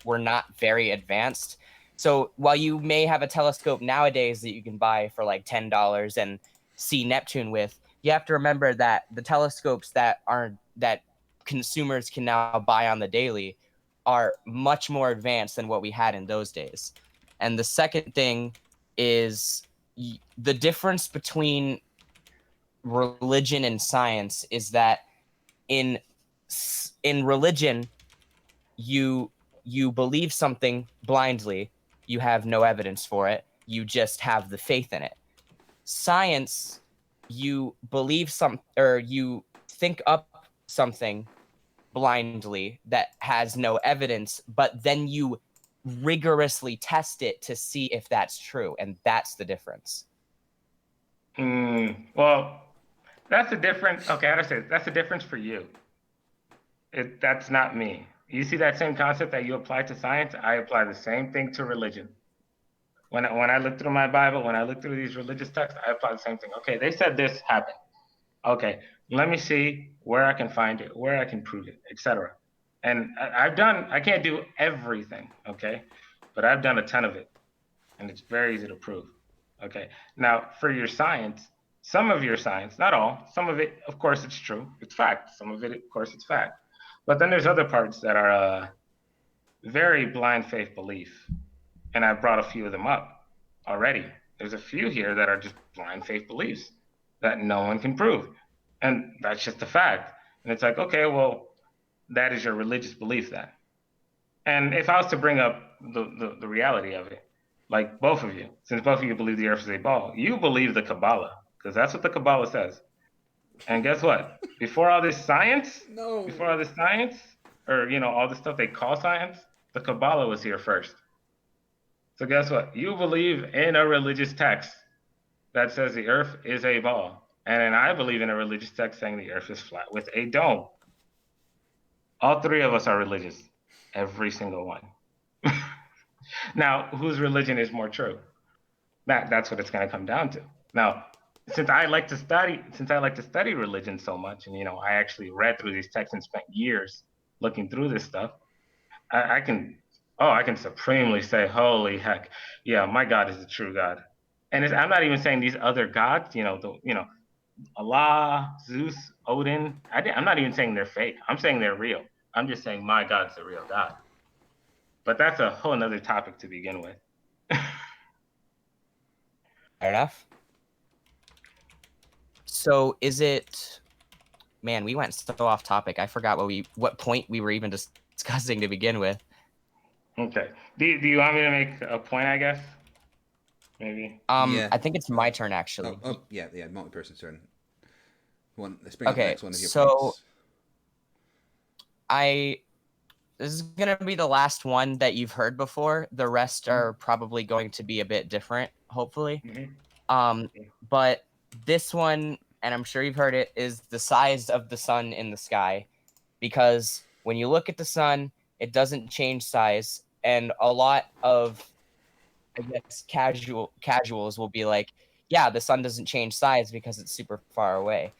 were not very advanced. So while you may have a telescope nowadays that you can buy for like $10 and see Neptune with, you have to remember that the telescopes that consumers can now buy on the daily are much more advanced than what we had in those days. And the second thing is the difference between religion and science is that in religion, you believe something blindly. You have no evidence for it. You just have the faith in it. Science, you believe or you think up something blindly that has no evidence, but then you rigorously test it to see if that's true, and that's the difference. Well, that's the difference. Okay, I understand. That's the difference for you. That's not me. You see that same concept that you apply to science? I apply the same thing to religion. When I look through my Bible, when I look through these religious texts, I apply the same thing. Okay, they said this happened. Okay, let me see where I can find it, where I can prove it, etc. And I can't do everything, okay? But I've done a ton of it, and it's very easy to prove, okay? Now, for your science, some of your science, not all, some of it, of course, it's true. It's fact. Some of it, of course, it's fact. But then there's other parts that are very blind faith belief. And I brought a few of them up already. There's a few here that are just blind faith beliefs that no one can prove. And that's just a fact. And it's like, okay, well, that is your religious belief then. And if I was to bring up the reality of it, like both of you, since both of you believe the earth is a ball, you believe the Kabbalah, because that's what the Kabbalah says. And guess what? Before all this science, or all this stuff they call science, the Kabbalah was here first. So guess what? You believe in a religious text that says the earth is a ball. And then I believe in a religious text saying the earth is flat with a dome. All three of us are religious. Every single one. Now, whose religion is more true? That's what it's going to come down to. Now, since I like to study religion so much, and I actually read through these texts and spent years looking through this stuff, I can supremely say, holy heck, yeah, my God is the true God. And I'm not even saying these other gods, Allah, Zeus, Odin. I'm not even saying they're fake. I'm saying they're real. I'm just saying my God's the real God. But that's a whole nother topic to begin with. Fair enough. So is it? Man, we went so off topic. I forgot what point we were even discussing to begin with. Okay. Do you want me to make a point? I guess. Maybe. Yeah. I think it's my turn actually. Yeah. Multiperson's turn. Let's bring up the next one of your points. So this is gonna be the last one that you've heard before. The rest are probably going to be a bit different, hopefully. But this one, and I'm sure you've heard it, is the size of the sun in the sky. Because when you look at the sun, it doesn't change size. And a lot of, I guess, casuals will be like, yeah, the sun doesn't change size because it's super far away.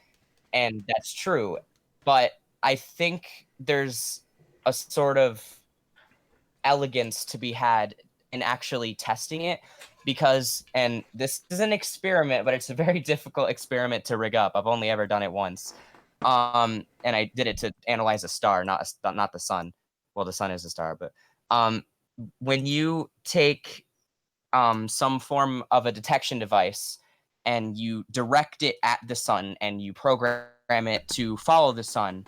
And that's true. But I think there's a sort of elegance to be had in actually testing it, because, and this is an experiment, but it's a very difficult experiment to rig up. I've only ever done it once. And I did it to analyze a star, not the sun. Well, the sun is a star, but when you take some form of a detection device and you direct it at the sun and you program it to follow the sun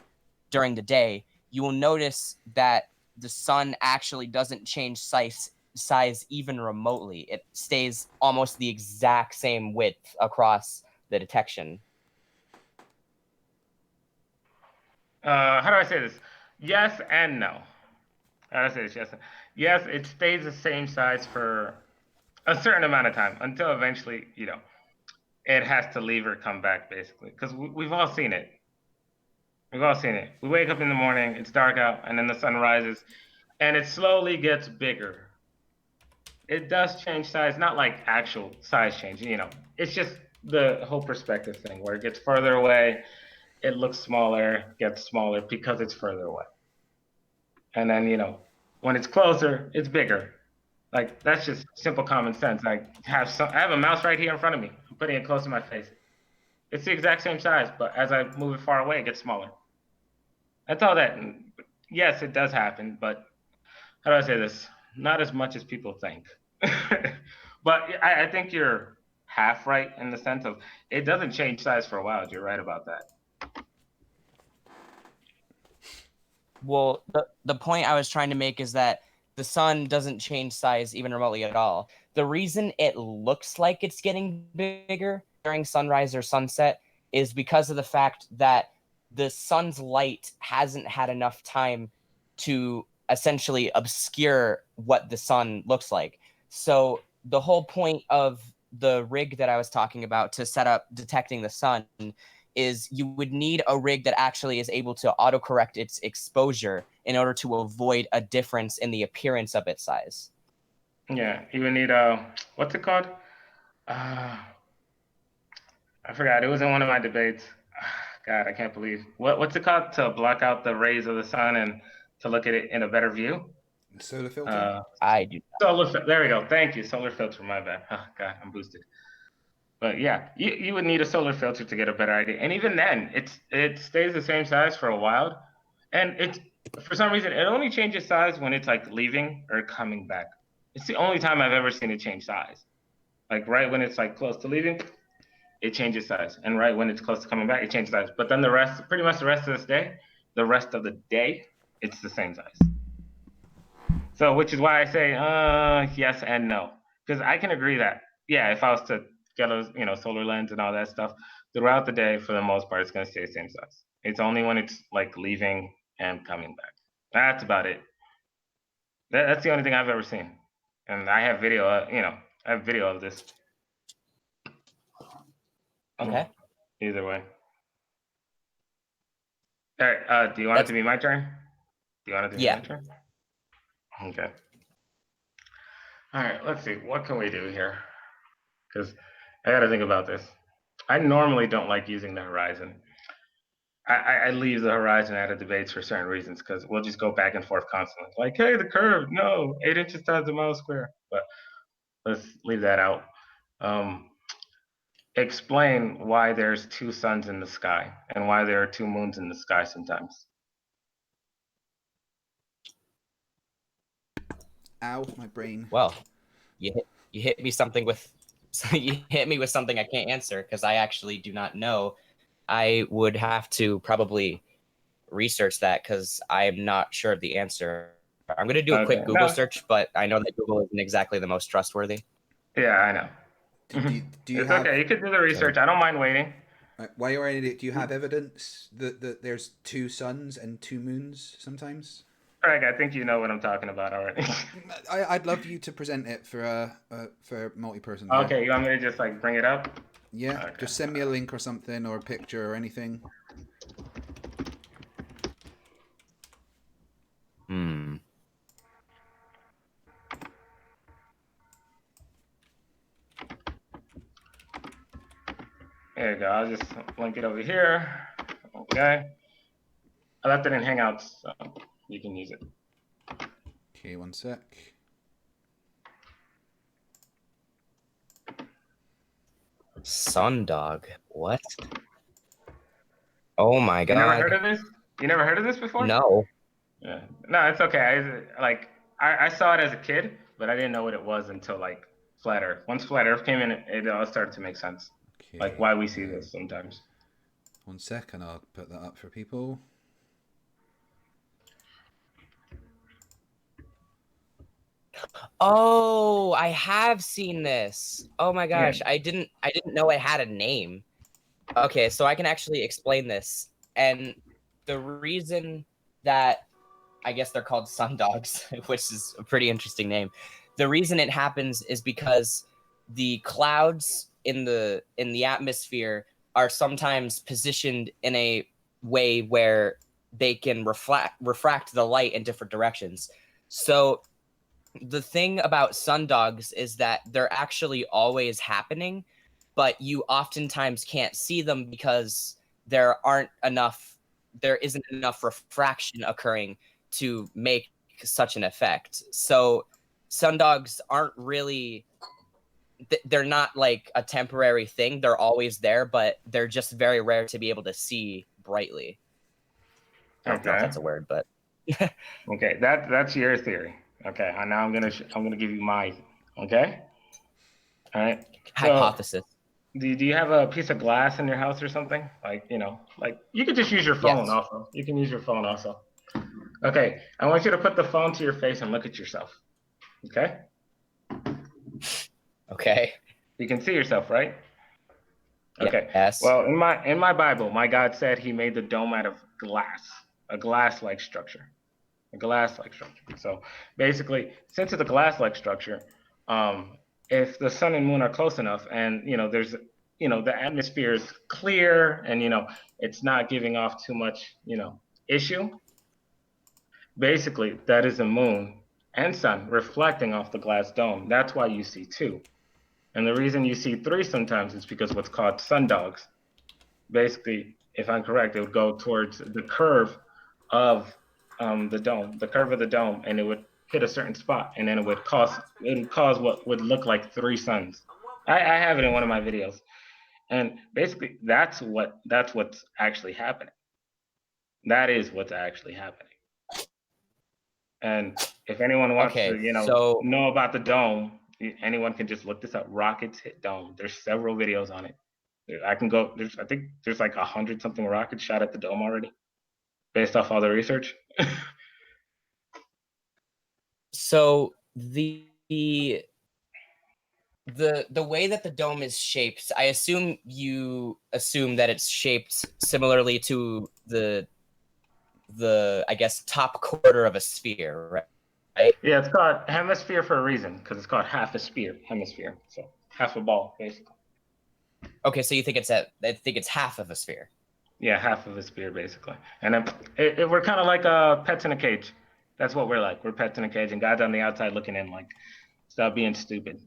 during the day, you will notice that the sun actually doesn't change size even remotely. It stays almost the exact same width across the detection. How do I say this? Yes and no. How do I say this? Yes, it stays the same size for a certain amount of time until eventually, it has to leave or come back, basically. Because we've all seen it. We've all seen it. We wake up in the morning, it's dark out, and then the sun rises, and it slowly gets bigger. It does change size, not like actual size change, It's just the whole perspective thing where it gets further away, it looks smaller, gets smaller because it's further away. And then, when it's closer, it's bigger. Like, that's just simple common sense. I have a mouse right here in front of me. I'm putting it close to my face. It's the exact same size, but as I move it far away, it gets smaller. That's all that. And yes, it does happen, but how do I say this? Not as much as people think. But I think you're half right in the sense of it doesn't change size for a while. You're right about that. Well, the point I was trying to make is that the sun doesn't change size even remotely at all. The reason it looks like it's getting bigger during sunrise or sunset is because of the fact that the sun's light hasn't had enough time to essentially obscure what the sun looks like. So the whole point of the rig that I was talking about to set up detecting the sun is you would need a rig that actually is able to autocorrect its exposure in order to avoid a difference in the appearance of its size. Yeah, you would need what's it called? I forgot. It was in one of my debates. God, I can't believe what's it called to block out the rays of the sun and to look at it in a better view? Solar filter. I do. There we go. Thank you. Solar filter. My bad. Oh, God, I'm boosted. But yeah, you would need a solar filter to get a better idea. And even then, it stays the same size for a while. And it's for some reason it only changes size when it's like leaving or coming back. It's the only time I've ever seen it change size. Like right when it's like close to leaving, it changes size. And right when it's close to coming back, it changes size. But then pretty much the rest of the rest of the day, it's the same size. So which is why I say yes and no. Because I can agree that, yeah, if I was to get a solar lens and all that stuff throughout the day, for the most part, it's going to stay the same size. It's only when it's like leaving and coming back. That's about it. That's the only thing I've ever seen, and I have video. I have video of this. Okay. Either way. All right. Do you want it to be my turn? Do you want it to be my turn? Okay. All right. Let's see. What can we do here? Because I got to think about this. I normally don't like using the horizon. I leave the horizon out of debates for certain reasons because we'll just go back and forth constantly. Like, hey, the curve, no, 8 inches times a mile square. But let's leave that out. Explain why there's 2 suns in the sky and why there are 2 moons in the sky sometimes. Ow, my brain. Well, you hit me something with you hit me with something I can't answer because I actually do not know. I would have to probably research that because I'm not sure of the answer. I'm going to do a quick Google search, but I know that Google isn't exactly the most trustworthy. Yeah, I know. Do you it's have... okay. You could do the research. I don't mind waiting. While you're at it, do you have evidence that there's 2 suns and 2 moons sometimes? Craig, I think you know what I'm talking about already. I'd love you to present it for Multiperson. Okay, you want me to just like bring it up? Yeah, Okay. just send me a link or something, or a picture or anything. There you go. I'll just link it over here. Okay. I left it in Hangouts, so you can use it. Okay, one sec. Sundog. What? Oh my god. You never heard of this? You never heard of this before? No. Yeah. No, it's okay. I saw it as a kid, but I didn't know what it was until like Flat Earth. Once Flat Earth came in, it all started to make sense. Okay, like why we see this sometimes. One sec, and I'll put that up for people. Oh, I have seen this. Oh my gosh, Yeah. I didn't know it had a name. Okay, so I can actually explain this. And the reason that I guess they're called sundogs, which is a pretty interesting name. The reason it happens is because the clouds in the atmosphere are sometimes positioned in a way where they can refract the light in different directions. So the thing about sundogs is that they're actually always happening, but you oftentimes can't see them because there isn't enough refraction occurring to make such an effect. So sundogs aren't really they're not like a temporary thing. They're always there, but they're just very rare to be able to see brightly. I don't know if that's a word, but Okay, that's your theory. Okay, now I'm gonna give you mine. Okay. All right. So, hypothesis. do you have a piece of glass in your house or something? Like, like you could just use your phone Yes. also. You can use your phone also. Okay. I want you to put the phone to your face and look at yourself. Okay. Okay. You can see yourself, right? Okay. Yes. Well, in my Bible, my God said He made the dome out of glass, a glass-like structure, a glass-like structure. So basically, since it's a glass-like structure, if the sun and moon are close enough, and there's the atmosphere is clear, and it's not giving off too much issue. Basically, that is the moon and sun reflecting off the glass dome. That's why you see two. And the reason you see three sometimes is because what's called sundogs. Basically, if I'm correct, it would go towards the curve of the dome, and it would hit a certain spot, and then it would cause what would look like three suns. I have it in one of my videos, and basically that's what's actually happening. That is what's actually happening. And if anyone wants to, Okay. So know about the dome, anyone can just look this up. Rockets hit dome. There's several videos on it. I can go. I think there's like 100 something rockets shot at the dome already, based off all the research. so the way that the dome is shaped, I assume you assume that it's shaped similarly to the I guess top quarter of a sphere, right? Yeah, it's called hemisphere for a reason, because it's called half a sphere, hemisphere. So half a ball, basically. Okay, so you think it's half of a sphere. Yeah, half of a sphere, basically. And then we're kind of like pets in a cage. That's what we're like. We're pets in a cage, and God's on the outside looking in, like, stop being stupid.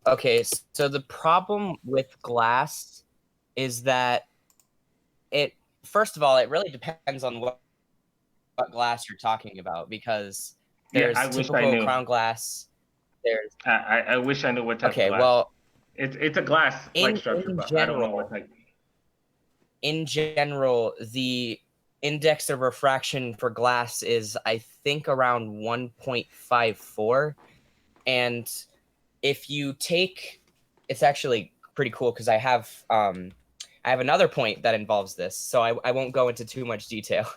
Okay, so the problem with glass is that first of all, it really depends on what glass you're talking about, because there's I wish I typical knew. crown glass. There's I wish I knew what type okay, of glass. well, It's a glass-like structure, in but I don't know what general, type. in general, the index of refraction for glass is, I think, around 1.54, and if you take, it's actually pretty cool because I have another point that involves this, so I won't go into too much detail.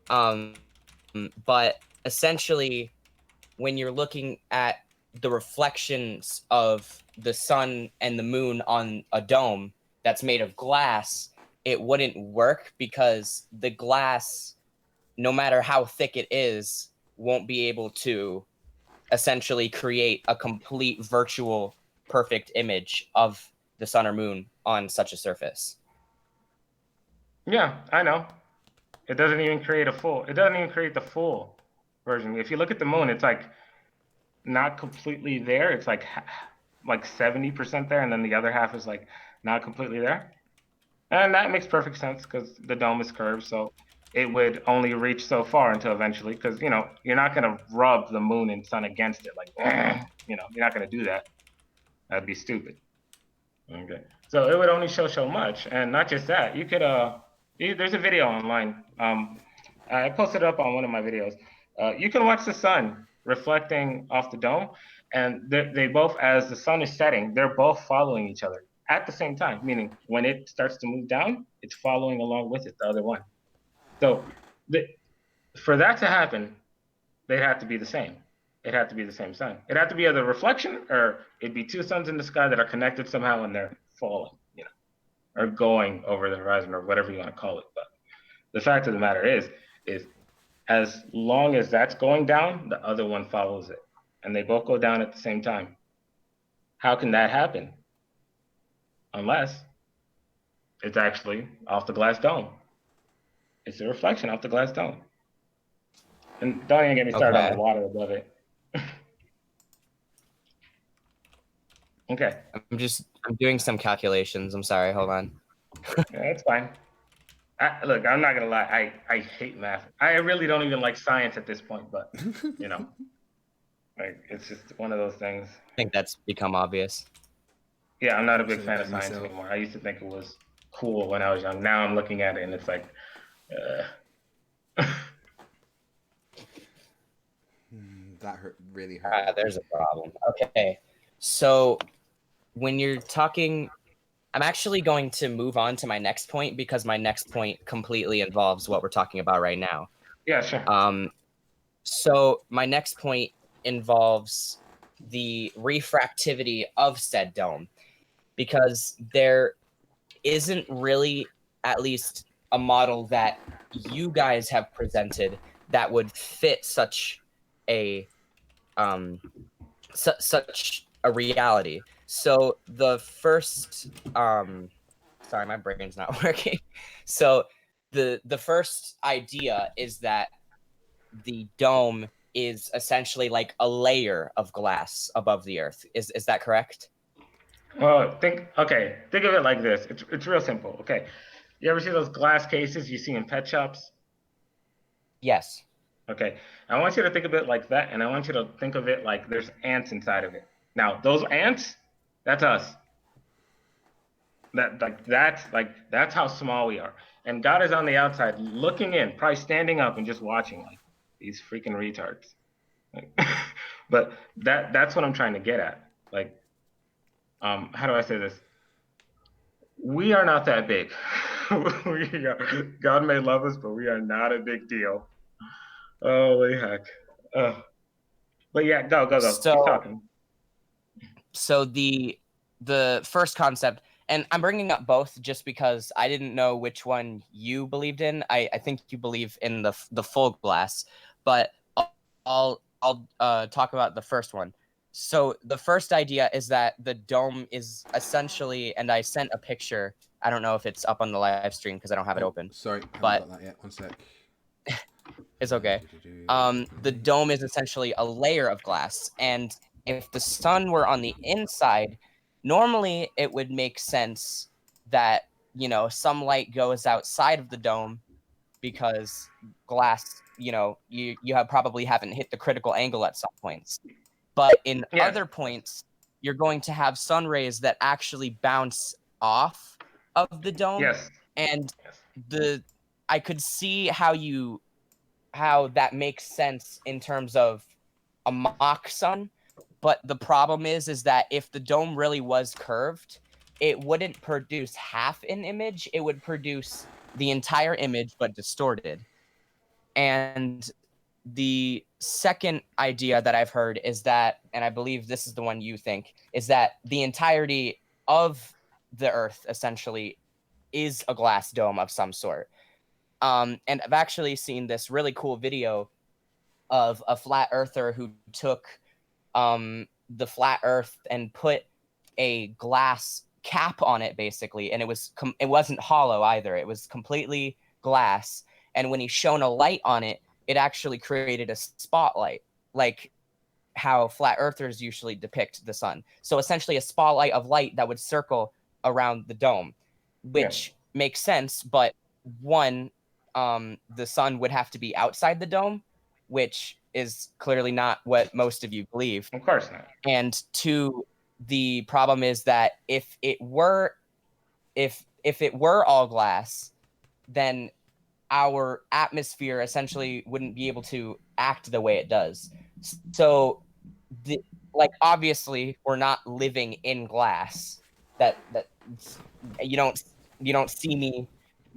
But essentially, when you're looking at the reflections of the sun and the moon on a dome that's made of glass, it wouldn't work because the glass, no matter how thick it is, won't be able to essentially create a complete virtual perfect image of the sun or moon on such a surface. Yeah, I know. It doesn't even create the full version. If you look at the moon, it's like not completely there. It's like 70% there, and then the other half is like not completely there. And that makes perfect sense because the dome is curved, so it would only reach so far until eventually, because you're not gonna rub the moon and sun against it like you're not gonna do that. That'd be stupid. Okay. So it would only show so much, and not just that. You could there's a video online. I posted it up on one of my videos. You can watch the sun reflecting off the dome, and they both, as the sun is setting, they're both following each other at the same time. Meaning, when it starts to move down, it's following along with it, the other one. So, for that to happen, they have to be the same. It had to be the same sun. It had to be either reflection, or it'd be two suns in the sky that are connected somehow and they're falling, or going over the horizon, or whatever you want to call it. But the fact of the matter is as long as that's going down, the other one follows it, and they both go down at the same time. How can that happen? Unless it's actually off the glass dome. It's a reflection off the glass dome. And don't even get me started on the water above it. Okay. I'm doing some calculations. I'm sorry. Hold on. Yeah, that's fine. Look, I'm not gonna lie. I hate math. I really don't even like science at this point. But like, it's just one of those things. I think that's become obvious. Yeah, I'm not a big fan of science anymore. I used to think it was cool when I was young. Now I'm looking at it and it's like, That really hurt. There's a problem. Okay, so when you're talking, I'm actually going to move on to my next point because my next point completely involves what we're talking about right now. Yeah, sure. So my next point involves the refractivity of said dome, because there isn't really, at least a model that you guys have presented, that would fit such a such a reality. So the first sorry, my brain's not working. So the first idea is that the dome is essentially like a layer of glass above the earth. Is that correct? Well, think of it like this. It's real simple. Okay. You ever see those glass cases you see in pet shops? Yes. Okay. I want you to think of it like that, and I want you to think of it like there's ants inside of it. Now, those ants, that's us. That's how small we are. And God is on the outside looking in, probably standing up and just watching like these freaking retards. But that's what I'm trying to get at. Like, how do I say this? We are not that big. God may love us, but we are not a big deal. Holy heck. But yeah, go. Keep talking. So the first concept, and I'm bringing up both just because I didn't know which one you believed in. I think you believe in the full glass, but I'll talk about the first one. So the first idea is that the dome is essentially, and I sent a picture. I don't know if it's up on the live stream because I don't have it open. Sorry, haven't but got that yet. One sec. It's okay. The dome is essentially a layer of glass, and if the sun were on the inside, normally it would make sense that, you know, some light goes outside of the dome because glass, you know, you have probably haven't hit the critical angle at some points. But in other points, you're going to have sun rays that actually bounce off of the dome. Yes. And I could see how that makes sense in terms of a mock sun, but the problem is that if the dome really was curved, it wouldn't produce half an image, it would produce the entire image but distorted. And the second idea that I've heard is that, and I believe this is the one you think, is that the entirety of the earth essentially is a glass dome of some sort. And I've actually seen this really cool video of a flat earther who took the flat earth and put a glass cap on it, basically, and it wasn't hollow either. It was completely glass, and when he shone a light on it, it actually created a spotlight, like how flat earthers usually depict the sun. So essentially a spotlight of light that would circle around the dome, which makes sense, but one, the sun would have to be outside the dome, which is clearly not what most of you believe. Of course not. And two, the problem is that if it were all glass, then our atmosphere essentially wouldn't be able to act the way it does. So, obviously, we're not living in glass. That you don't see me,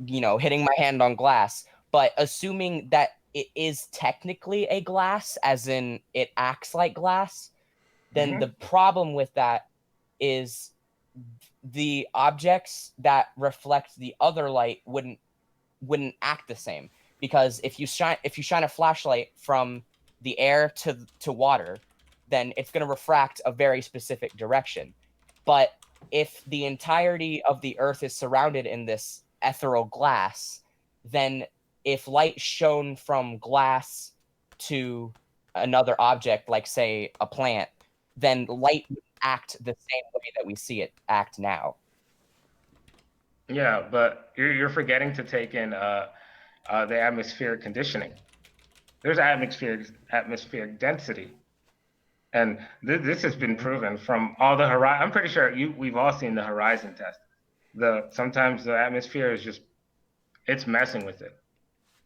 hitting my hand on glass. But assuming that it is technically a glass, as in it acts like glass, then the problem with that is the objects that reflect the other light wouldn't act the same, because if you shine a flashlight from the air to water, then it's going to refract a very specific direction. But if the entirety of the earth is surrounded in this ethereal glass, then if light shone from glass to another object, like say a plant, then light would act the same way that we see it act now. Yeah, but you're forgetting to take in the atmospheric conditioning. There's atmospheric density, and this has been proven from all the horizon. I'm pretty sure we've all seen the horizon test. Sometimes the atmosphere is just, it's messing with it.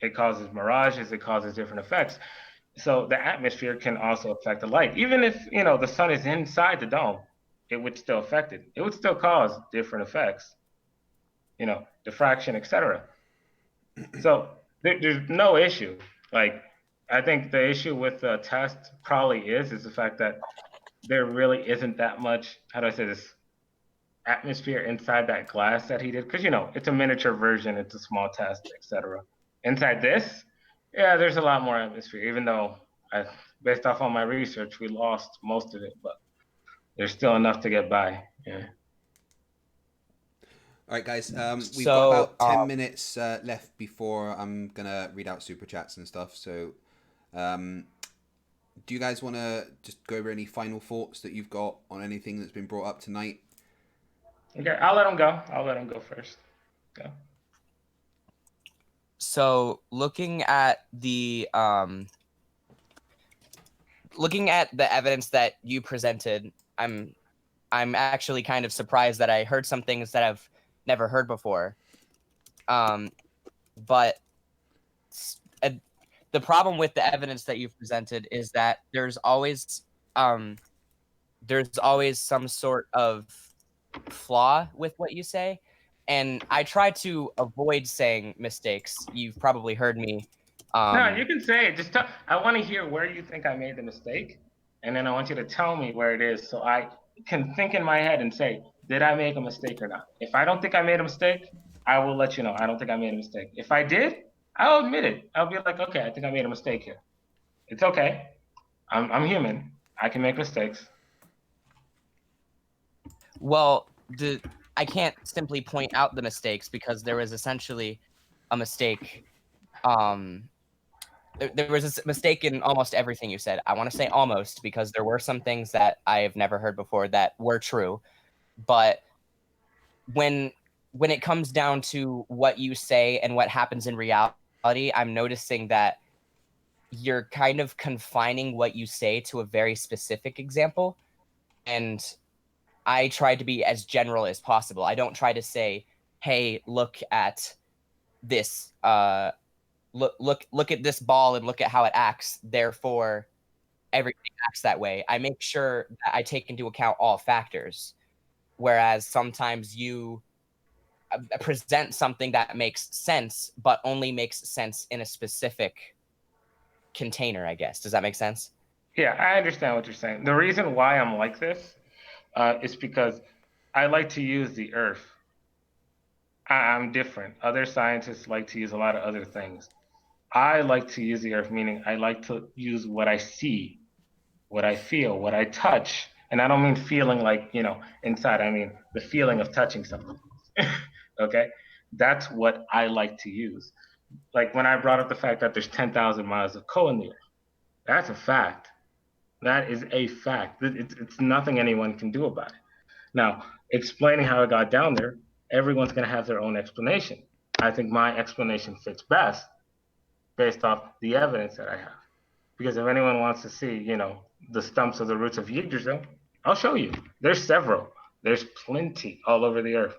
It causes mirages. It causes different effects. So the atmosphere can also affect the light. Even if, the sun is inside the dome, it would still affect it. It would still cause different effects, diffraction, etc. So there's no issue. Like, I think the issue with the test probably is the fact that there really isn't that much, how do I say this, atmosphere inside that glass that he did. Because, it's a miniature version, it's a small test, etc. Inside this, yeah, there's a lot more atmosphere, even though based off on my research, we lost most of it, but there's still enough to get by. Yeah. All right, guys. We've got So, about 10 minutes left before I'm gonna read out super chats and stuff. So, do you guys want to just go over any final thoughts that you've got on anything that's been brought up tonight? Okay, I'll let him go. I'll let him go first. Go. So looking at the evidence that you presented, I'm actually kind of surprised that I heard some things that I've never heard before. But the problem with the evidence that you've presented is that there's always some sort of flaw with what you say. And I try to avoid saying mistakes. You've probably heard me. No, you can say it. Just I want to hear where you think I made the mistake, and then I want you to tell me where it is, so I can think in my head and say, did I make a mistake or not? If I don't think I made a mistake, I will let you know. I don't think I made a mistake. If I did, I'll admit it. I'll be like, okay, I think I made a mistake here. It's okay. I'm human. I can make mistakes. Well, I can't simply point out the mistakes because there was essentially a mistake. There was a mistake in almost everything you said. I want to say almost because there were some things that I have never heard before that were true. But when it comes down to what you say and what happens in reality, I'm noticing that you're kind of confining what you say to a very specific example. And I try to be as general as possible. I don't try to say, hey, look at this look at this ball and look at how it acts, therefore everything acts that way. I make sure that I take into account all factors, whereas sometimes you present something that makes sense but only makes sense in a specific container, I guess. Does that make sense? Yeah, I understand what you're saying. The reason why I'm like this is because I like to use the earth. I'm different. Other scientists like to use a lot of other things. I like to use the earth, meaning I like to use what I see, what I feel, what I touch. And I don't mean feeling like, inside. I mean the feeling of touching something. Okay? That's what I like to use. Like when I brought up the fact that there's 10,000 miles of coal in the earth, that's a fact. That is a fact. It's nothing anyone can do about it. Now, explaining how it got down there, everyone's going to have their own explanation. I think my explanation fits best based off the evidence that I have. Because if anyone wants to see, the stumps of the roots of Yggdrasil, I'll show you. There's several. There's plenty all over the earth.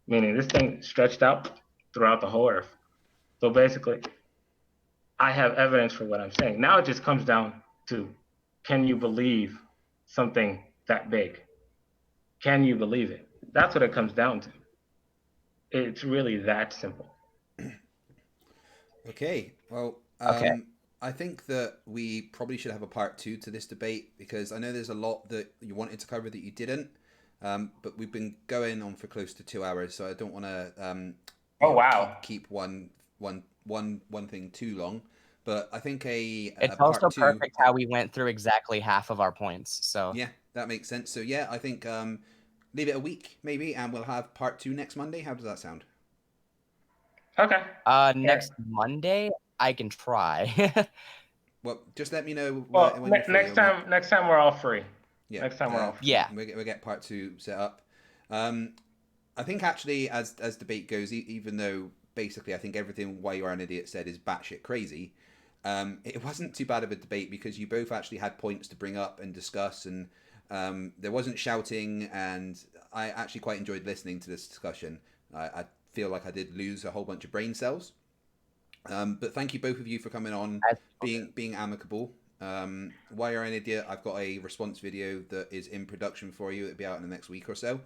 Meaning this thing stretched out throughout the whole earth. So basically, I have evidence for what I'm saying. Now it just comes down to, can you believe something that big? Can you believe it? That's what it comes down to. It's really that simple. Okay. Well, Okay. I think that we probably should have a part 2 to this debate because I know there's a lot that you wanted to cover that you didn't. But we've been going on for close to 2 hours, so I don't want to Oh wow! keep one thing too long. But I think It's part also 2. perfect how we went through exactly half of our points. So Yeah, that makes sense. So yeah, I think leave it a week maybe, and we'll have part 2 next Monday. How does that sound? Okay. next Monday I can try. Well, just let me know Well, when you're free. next time we're all free. Yeah. Next time we're all free. Yeah. We'll get part 2 set up. I think actually, as debate goes, even though basically I think everything Why You Are an Idiot said is batshit crazy, it wasn't too bad of a debate because you both actually had points to bring up and discuss, and there wasn't shouting, and I actually quite enjoyed listening to this discussion. I feel like I did lose a whole bunch of brain cells. But thank you both of you for coming on, being amicable. Why You're an Idiot, I've got a response video that is in production for you. It'll be out in the next week or so.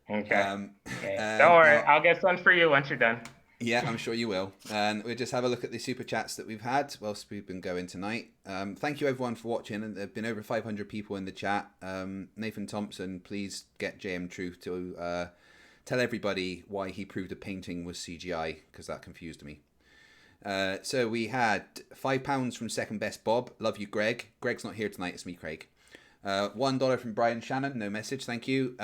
Okay. Don't worry, I'll get some for you once you're done. Yeah, I'm sure you will. And we'll just have a look at the super chats that we've had whilst we've been going tonight. Thank you everyone for watching. And there have been over 500 people in the chat. Nathan Thompson, please get JM Truth to tell everybody why he proved a painting was CGI, because that confused me. So we had £5 from Second Best Bob. Love you, Greg. Greg's not here tonight. It's me, Craig. $1 from Brian Shannon. No message. Thank you.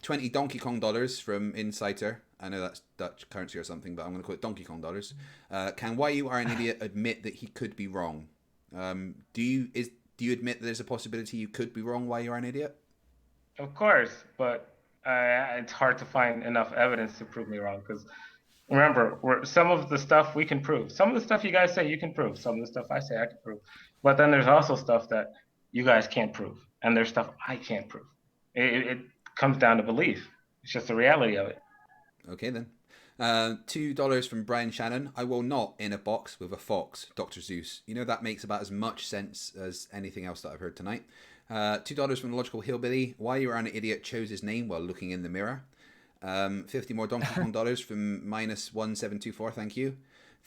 20 Donkey Kong dollars from Insider. I know that's Dutch currency or something, but I'm going to call it Donkey Kong dollars. Can Why You Are an Idiot admit that he could be wrong? Do you admit that there's a possibility you could be wrong? Why You Are an Idiot? Of course, but it's hard to find enough evidence to prove me wrong, because remember, some of the stuff we can prove. Some of the stuff you guys say you can prove. Some of the stuff I say I can prove. But then there's also stuff that you guys can't prove. And there's stuff I can't prove. It comes down to belief. It's just the reality of it. Okay, then. $2 from Brian Shannon. I will not in a box with a fox, Dr. Zeus. You know, that makes about as much sense as anything else that I've heard tonight. $2 from the Logical Hillbilly. Why You Are an Idiot chose his name while looking in the mirror. 50 more Donkey Kong dollars from -1724. Thank you.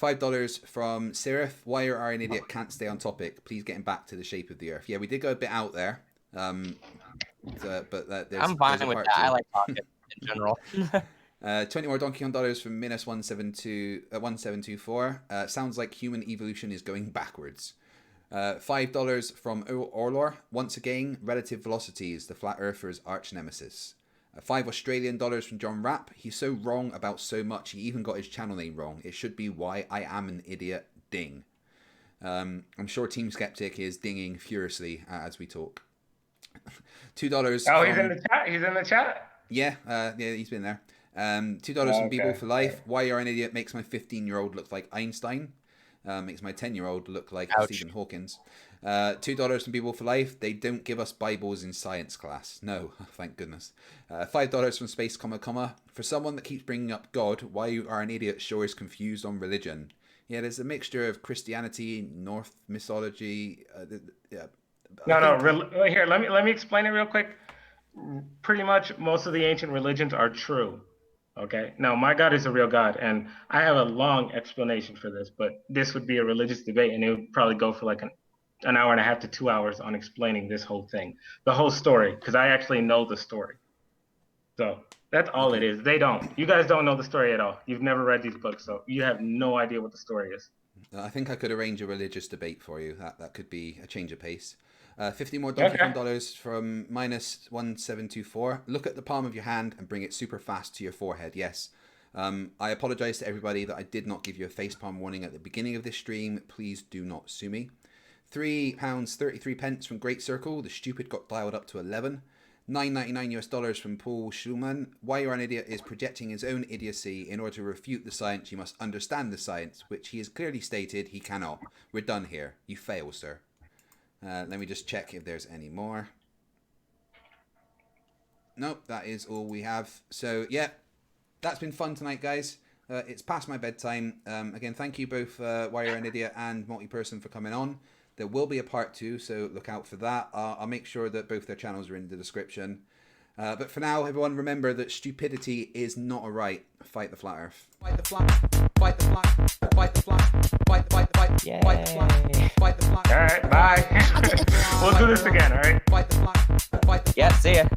$5 from Seraph. Why You Are an Idiot can't stay on topic. Please get him back to the shape of the earth. Yeah, we did go a bit out there. But there's, I'm fine with that. I like talking in general. 20 more Donkey Kong dollars from -1724. Sounds like human evolution is going backwards. $5 from Orlor. Once again, relative velocity is the flat earther's arch nemesis. $5 Australian dollars from John Rapp. He's so wrong about so much, he even got his channel name wrong. It should be Why I Am an Idiot. Ding. I'm sure Team Skeptic is dinging furiously as we talk. $2. Oh, he's in the chat. He's in the chat. Yeah, he's been there. $2 from People for Life. Why You're an Idiot makes my 15-year-old look like Einstein. Makes my 10-year-old look like Stephen Hawkins. $2 from People for Life. They don't give us Bibles in science class. No, thank goodness. $5 from Space Comma. For someone that keeps bringing up God, Why You Are an Idiot sure is confused on religion. Yeah, there's a mixture of Christianity, Norse mythology. Here, let me explain it real quick. Pretty much most of the ancient religions are true. Okay. Now, my God is a real God, and I have a long explanation for this, but this would be a religious debate, and it would probably go for like an hour and a half to 2 hours on explaining this whole thing, the whole story, because I actually know the story. So that's all it is. They don't. You guys don't know the story at all. You've never read these books, so you have no idea what the story is. I think I could arrange a religious debate for you. That could be a change of pace. 50 more Donkey Kong dollars from -1724. Look at the palm of your hand and bring it super fast to your forehead. Yes. I apologize to everybody that I did not give you a facepalm warning at the beginning of this stream. Please do not sue me. £3.33 from Great Circle. The stupid got dialed up to 11. $9.99 from Paul Schulman. Why You're an Idiot is projecting his own idiocy. In order to refute the science, you must understand the science, which he has clearly stated he cannot. We're done here. You fail, sir. Let me just check if there's any more. Nope, that is all we have. So, yeah, that's been fun tonight, guys. It's past my bedtime. Again, thank you both, Why You're an Idiot and Multiperson, for coming on. There will be a part 2, so look out for that. I'll make sure that both their channels are in the description. But for now, everyone, remember that stupidity is not a right. Fight the flat earth. Fight the flat. Fight the flat. Fight the flat. Fight the flat. Yay. Fight the flat. Fight the flat. All right, bye. We'll do this again, all right? Fight the flat. Fight the flat. Yeah, see ya.